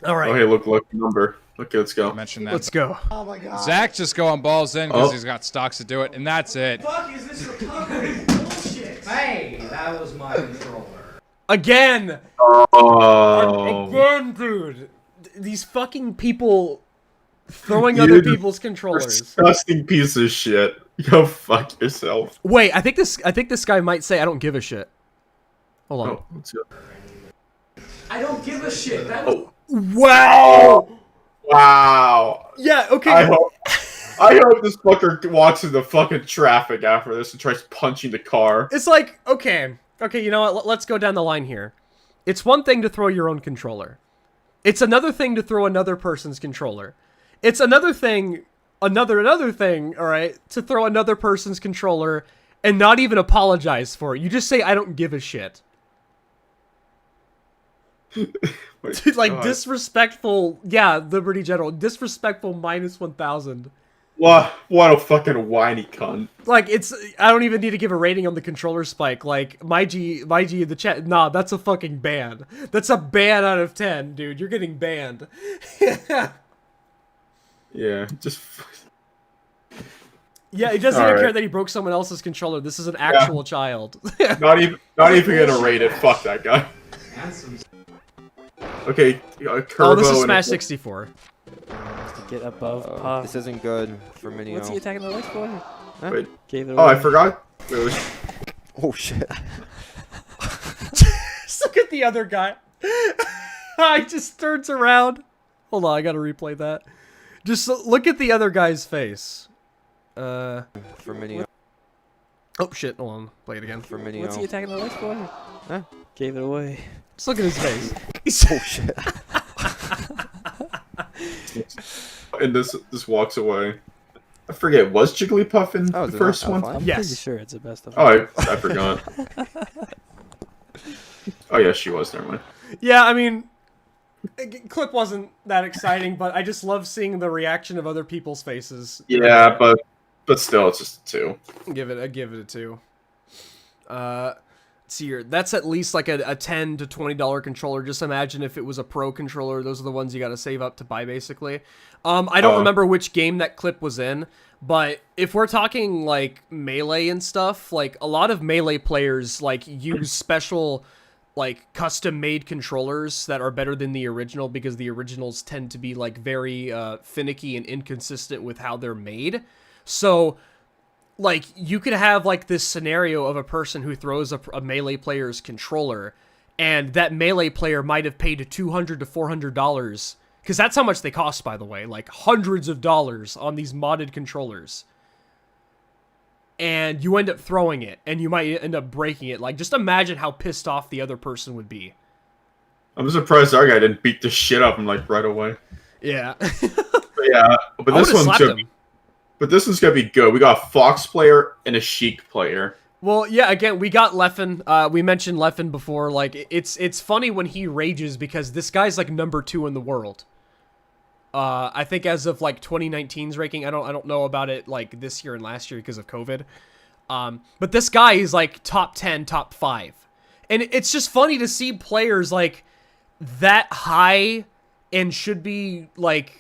All right. Oh hey, look number. Okay, let's go. Mention that. Let's go. Oh my god. Zach just going balls in because he's got stocks to do it, and that's it. Fuck is this recovery bullshit? Hey, that was my controller. Again! Oh. Again, dude! These fucking people throwing other people's controllers. Disgusting piece of shit. Go fuck yourself. Wait, I think this guy might say I don't give a shit. Hold on. Oh, let's go. I don't give a shit. That was Wow! Wow. Yeah, okay. I hope this fucker walks into fucking traffic after this and tries punching the car. It's like, okay, you know what? Let's go down the line here. It's one thing to throw your own controller. It's another thing to throw another person's controller. It's another thing, another thing, all right, to throw another person's controller and not even apologize for it. You just say, I don't give a shit. Dude, like, disrespectful. Yeah, Liberty General. Disrespectful minus 1,000. What a fucking whiny cunt. Like, I don't even need to give a rating on the controller spike. Like, my G in the chat, nah, that's a fucking ban. That's a ban out of 10, dude. You're getting banned. Yeah, just... Yeah, he doesn't even care that he broke someone else's controller. This is an actual child. not even gonna rate it. Fuck that guy. Okay, oh, this is Smash 64. Get above Puff. This isn't good for Minio. What's he attacking the legs for? Huh? Wait. Gave it Oh, away. I forgot. Oh shit. Just look at the other guy. He just turns around. Hold on, I gotta replay that. Just look at the other guy's face. For Minio. Oh shit, hold on. Play it again. For Minio. What's he attacking the legs for? Huh? Gave it away. Just look at his face. Oh shit. And this walks away. I forget, was Jigglypuff in the first one? I'm yes. pretty sure it's the best of. Oh, I forgot. Oh yeah, she was. Never mind. Yeah, I mean, clip wasn't that exciting, but I just love seeing the reaction of other people's faces. Yeah, but still, it's just a 2. Give it a 2. Let's see here. That's at least like a $10 to $20 controller. Just imagine if it was a pro controller. Those are the ones you got to save up to buy, basically. I don't remember which game that clip was in, but if we're talking like Melee and stuff, like a lot of Melee players like use special like custom-made controllers that are better than the original because the originals tend to be like very finicky and inconsistent with how they're made. So like, you could have, like, this scenario of a person who throws a Melee player's controller, and that Melee player might have paid $200 to $400, because that's how much they cost, by the way, like, hundreds of dollars on these modded controllers. And you end up throwing it, and you might end up breaking it. Like, just imagine how pissed off the other person would be. I'm surprised our guy didn't beat the shit up him, like, right away. Yeah. But this one's gonna be... But this one's gonna be good. We got a Fox player and a Sheik player. Well, yeah, again, we got Leffen. We mentioned Leffen before. Like, it's funny when he rages because this guy's like number 2 in the world. I think as of like 2019's ranking, I don't know about it like this year and last year because of COVID. But this guy is like top 10, top 5. And it's just funny to see players like that high and should be like,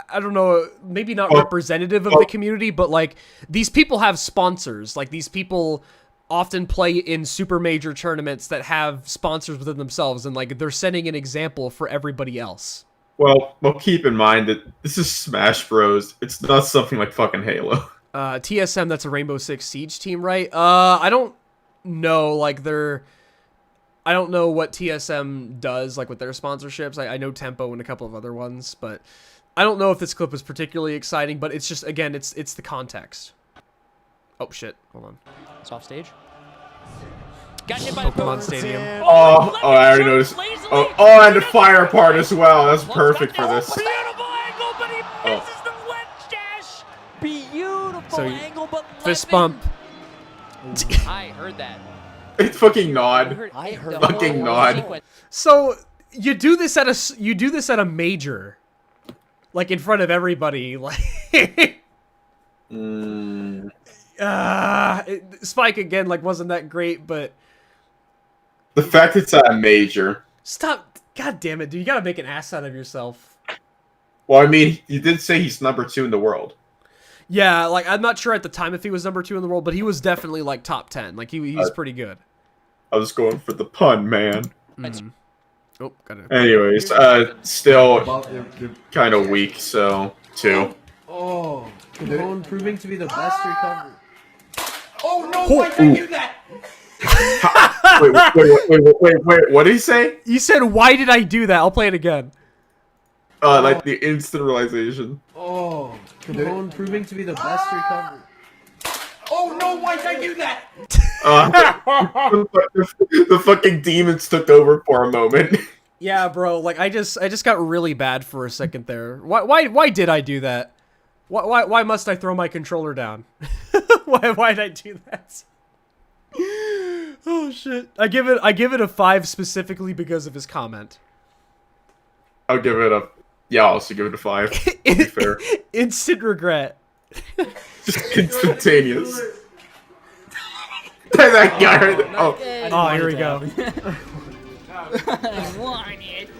I don't know, maybe not representative of the community, but like these people have sponsors. Like these people often play in super major tournaments that have sponsors within themselves, and like they're setting an example for everybody else. Well, keep in mind that this is Smash Bros. It's not something like fucking Halo. TSM, that's a Rainbow Six Siege team, right? I don't know, like I don't know what TSM does, like with their sponsorships. I know Tempo and a couple of other ones, but I don't know if this clip is particularly exciting, but it's just, again, it's the context. Oh, shit. Hold on. It's off stage. Got hit by Pokemon Stadium. Oh, I already noticed. Oh, and the fire part as well. That's perfect for this. Beautiful angle, but he misses the wedge dash. Beautiful angle, but fist bump. I heard that. It's fucking nod. I heard fucking nod. So you do this at a major, like in front of everybody, like. Spike again, like wasn't that great, but the fact it's at a major. Stop! God damn it, dude! You gotta make an ass out of yourself. Well, I mean, you did say he's number 2 in the world. Yeah, like I'm not sure at the time if he was number 2 in the world, but he was definitely like top 10. Like he's pretty good. I was going for the pun, man. Oh, got it. Anyways, still kind of weak, so 2. Oh, Capone proving to be the best recovery. Oh no! Why did I do that? wait, what did he say? You said, why did I do that? I'll play it again. Like the instant realization. Oh, Capone proving to be the best recovery. Oh no! Why did I do that? The fucking demons took over for a moment. Yeah, bro. Like I just got really bad for a second there. Why did I do that? Why must I throw my controller down? Why did I do that? Oh shit! I give it a 5 specifically because of his comment. I'll give it a. Yeah, I'll also give it a 5. To be fair. Instant regret. Just instantaneous. That guy right there. Oh, here we go.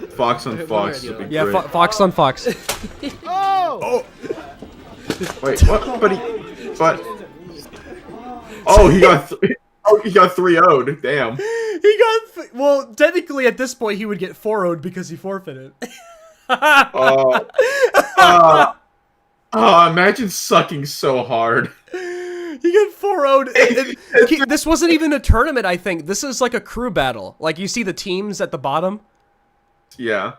Fox on Fox. Would be Yeah, great. Fox on Fox. Oh! Wait, what? But. Oh, he got. He got 3-0'd. Damn. He got well. Technically, at this point, he would get 4-0'd because he forfeited. Imagine sucking so hard. He got 4-0'd. This wasn't even a tournament, I think. This is like a crew battle. Like, you see the teams at the bottom? Yeah.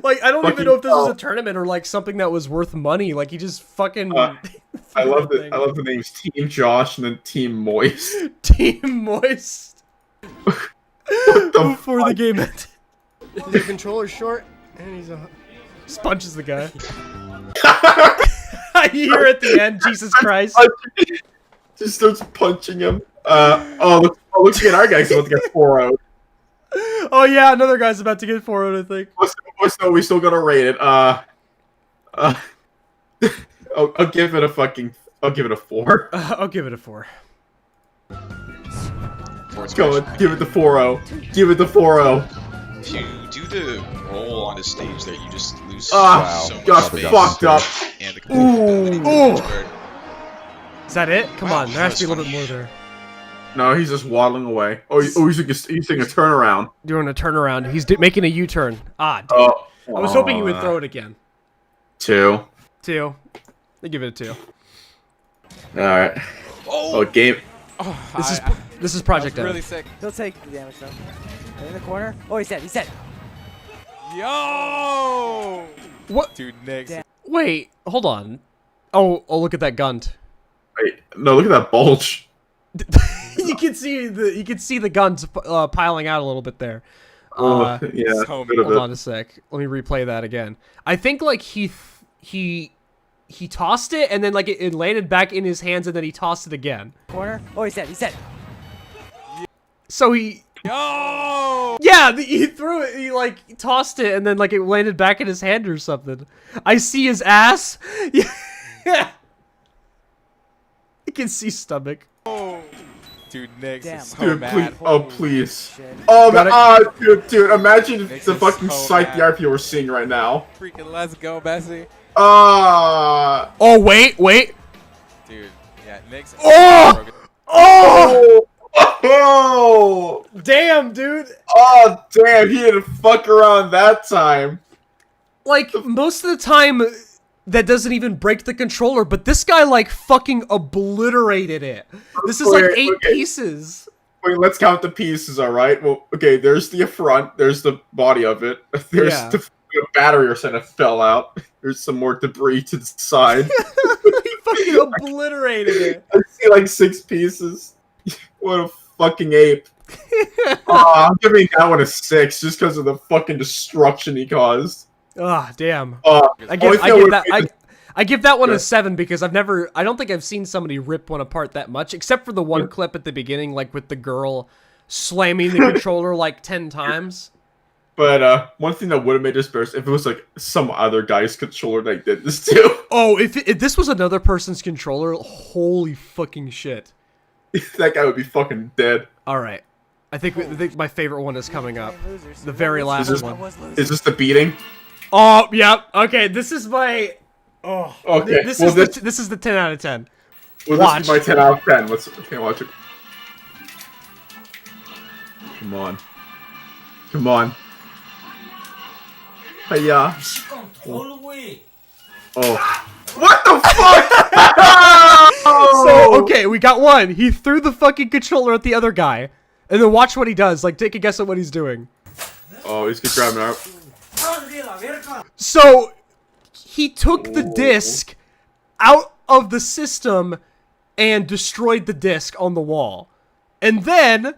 Like, I don't even know if this is a tournament or, like, something that was worth money. Like, he just fucking... I love the names Team Josh and then Team Moist. Team Moist. Before the game ended. The controller's short, and he's a... Sponges the guy. You hear at the end, Jesus Christ. Just starts punching him. Look at our guy's about to get 4-0. Oh yeah, another guy's about to get 4-0, I think. We still gotta rate it. I'll give it a 4. I'll give it a 4. Go on, give it the 4-0. Give it the 4-0. If you do the roll on the stage there, you just lose so got much fucked up. And the Is that it? Come on, there has to be a little bit more there. No, he's just waddling away. He's taking a turnaround. Doing a turnaround. He's making a U-turn. Ah, damn. I was hoping you would throw it again. 2. 2. I give it a 2. Alright. Game. This is Project M. Really sick. He'll take the damage though. In the corner. Oh, he's dead. He's dead. Yo! What? Dude, Nick. Wait, hold on. Oh, look at that gunt. Wait, no, look at that bulge. You can see the guns piling out a little bit there. Yeah. Hold on a sec. Let me replay that again. I think like he tossed it and then like it landed back in his hands and then he tossed it again. Corner. Oh, he's dead. He's dead. So he. Yo! Yeah, he threw it. He like tossed it and then like it landed back in his hand or something. I see his ass. Yeah. I can see stomach. Oh. Dude, Nick is so Dude, mad. please. Oh, dude, imagine Nick's the is fucking so sight mad. the RP we're seeing right now. Freaking let's go, Bessie. Oh, wait. Dude, yeah, Nick's. Oh! Damn, dude. Oh, damn, he didn't fuck around that time. Like, most of the time, that doesn't even break the controller, but this guy, like, fucking obliterated it. This is, like, 8 pieces. Wait, let's count the pieces, alright? Well, okay, there's the front, there's the body of it, there's the battery or something that fell out, there's some more debris to the side. He fucking obliterated it. I see, like, 6 pieces. What a fucking ape. I'm giving that one a 6 just because of the fucking destruction he caused. Ah, damn. I give that one a 7 because I don't think I've seen somebody rip one apart that much, except for the one clip at the beginning, like with the girl slamming the controller like 10 times. But one thing that would have made this better is if it was like some other guy's controller that did this too. Oh, if this was another person's controller, holy fucking shit. That guy would be fucking dead. Alright. I think my favorite one is coming up. The very last one. Is this the beating? Oh, yeah. Okay, this is my... Oh. Okay. This is the 10 out of 10. Well, Watch. this is my 10 out of 10. Okay, watch it. Come on. Come on. Hiya. Oh. What the fuck? So, okay, we got one. He threw the fucking controller at the other guy. And then watch what he does. Like, take a guess at what he's doing. Oh, he's gonna grab an arm. So, he took the disc out of the system and destroyed the disc on the wall. And then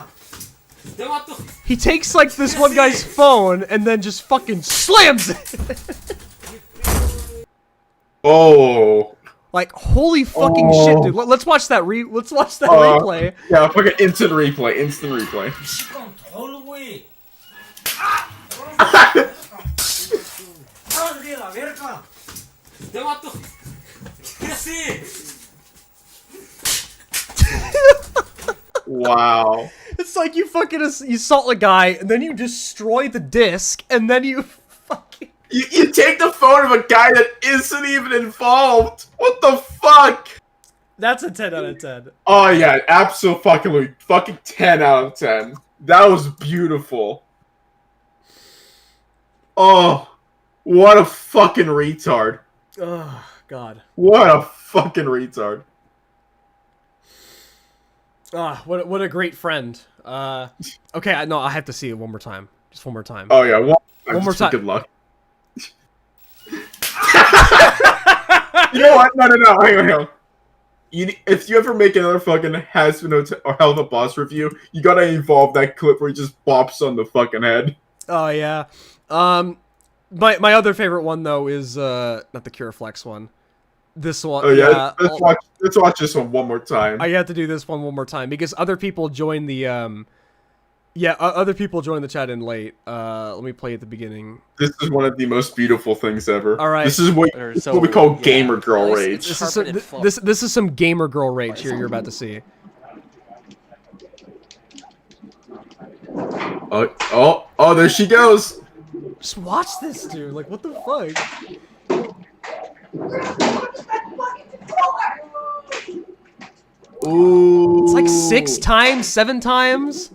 he takes like this one guy's phone and then just fucking slams it. Oh. Like, holy fucking shit, dude. Let's watch that replay. Yeah, fucking instant replay. Instant replay. Wow. It's like you fucking assault a guy, and then you destroy the disc, and then you fucking... You take the phone of a guy that isn't even involved. What the fuck? That's a 10 out of 10. Oh yeah, absolutely. Fucking 10 out of 10. That was beautiful. Oh, what a fucking retard. Oh, God. What a fucking retard. Ah, what a great friend. Okay, no, I have to see it one more time. Just one more time. Oh yeah, one more time. Good luck. You know what? No. Hang on. If you ever make another fucking Has-Been or Hell of a Boss review, you gotta involve that clip where he just bops on the fucking head. Oh yeah. My other favorite one though is not the Cure Flex one. This one. Oh yeah. Let's watch this one more time. I have to do this one more time because other people joined the other people joined the chat in late. Let me play at the beginning. This is one of the most beautiful things ever. All right. This is what we call gamer girl rage. This is some gamer girl rage here you're about to see. Oh, there she goes. Just watch this, dude. Like, what the fuck? Ooh. It's like 6 times, 7 times.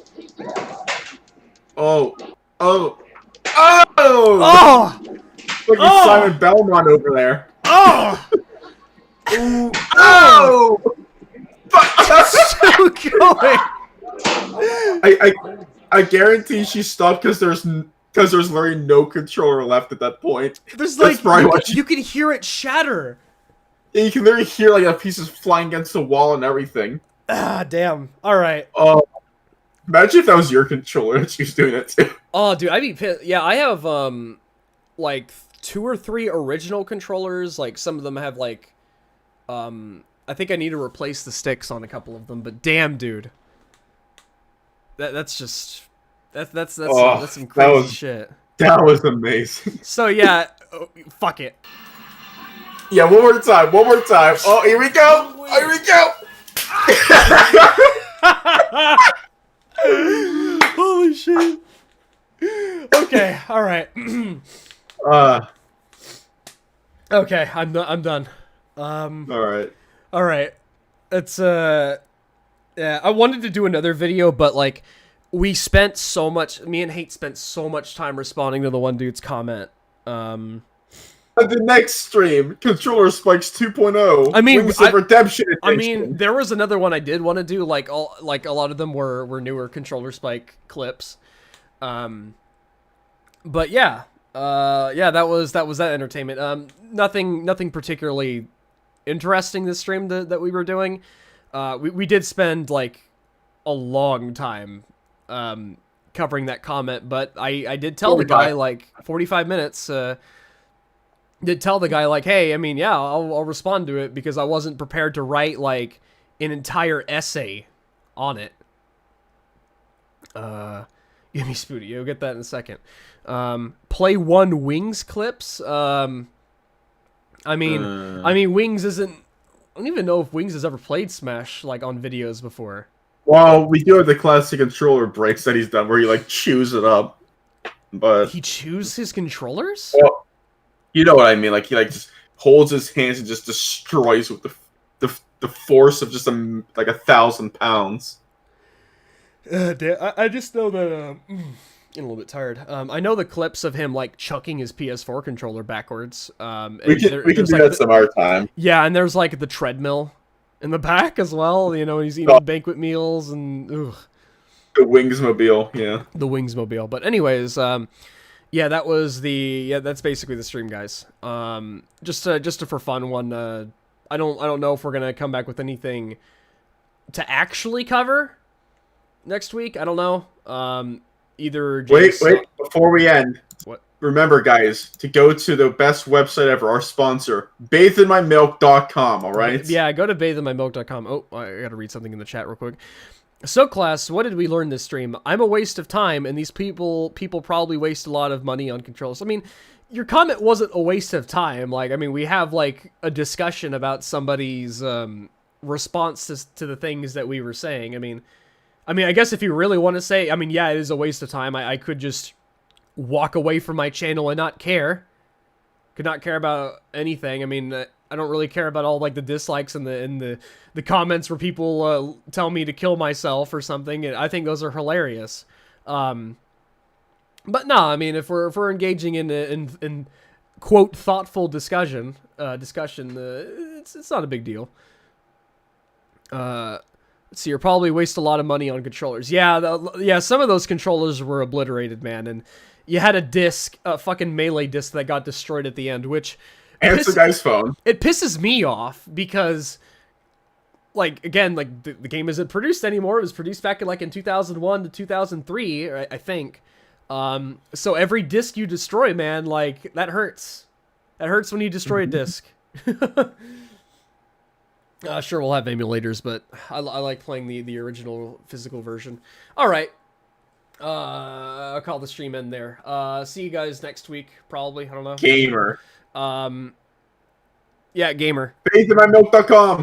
Oh. Look at Simon Belmont over there. Oh! Ooh. Oh! So going. I guarantee she stopped because there's literally no controller left at that point. There's like you can hear it shatter. Yeah, you can literally hear like a pieces flying against the wall and everything. Ah, damn. All right. Oh, imagine if that was your controller and she was doing that too. Oh, dude, I'd be pissed. Yeah, I have like 2 or 3 original controllers. Like some of them have like I think I need to replace the sticks on a couple of them. But damn, dude, that's some crazy shit. That was amazing. So yeah, fuck it. Yeah, one more time. Oh, here we go. Here we go. Holy shit. Okay, all right. Okay, I'm done. All right. It's yeah, I wanted to do another video, but like me and Hate spent so much time responding to the one dude's comment. At the next stream, Controller Spikes 2.0. I mean, Wings of Redemption Edition. I mean, there was another one I did want to do. Like a lot of them were newer Controller Spike clips. But yeah, that was that entertainment. Nothing particularly interesting this stream that we were doing. We did spend like a long time covering that comment, but I did tell the guy like 45 minutes. Did tell the guy like, hey, I mean, yeah, I'll respond to it because I wasn't prepared to write like an entire essay on it. Give me Spooty. You'll get that in a second. Play 1 Wings clips. I mean, Wings isn't. I don't even know if Wings has ever played Smash like on videos before. Well, we do have the classic controller breaks that he's done where he like chews it up, but he chews his controllers. Well, you know what I mean? Like he like just holds his hands and just destroys with the force of just like 1,000 pounds. I just know that getting a little bit tired. I know the clips of him like chucking his PS4 controller backwards. We can do that some other time. Yeah, and there's like the treadmill in the back as well. You know, he's eating banquet meals and the Wingsmobile. Yeah, the Wingsmobile. But anyways, yeah, that's basically the stream, guys. Just a for fun one. I don't know if we're gonna come back with anything to actually cover next week. I don't know. Either wait before we end. What? remember, guys, to go to the best website ever, our sponsor, batheinmymilk.com, all right? Yeah, go to batheinmymilk.com. Oh, I gotta read something in the chat real quick. So, class, what did we learn this stream? I'm a waste of time, and these people probably waste a lot of money on controls. I mean, your comment wasn't a waste of time. Like, I mean, we have, like, a discussion about somebody's response to the things that we were saying. I mean, I guess if you really want to say, I mean, yeah, it is a waste of time. I could just walk away from my channel and not care. Could not care about anything. I mean, I don't really care about all like the dislikes and the comments where people tell me to kill myself or something. And I think those are hilarious. But no, I mean, if we're engaging in quote thoughtful discussion, it's not a big deal. Let's see, you'll probably waste a lot of money on controllers. Yeah, some of those controllers were obliterated, man, and you had a fucking melee disc that got destroyed at the end, which Answer the guy's phone. It pisses me off because, like, again, like the game isn't produced anymore. It was produced back in 2001 to 2003, I think. So every disc you destroy, man, like that hurts. That hurts when you destroy a disc. Sure, we'll have emulators, but I like playing the original physical version. All right. I'll call the stream end there. See you guys next week, probably. I don't know. Gamer. Yeah, gamer. Faithinmymilk.com.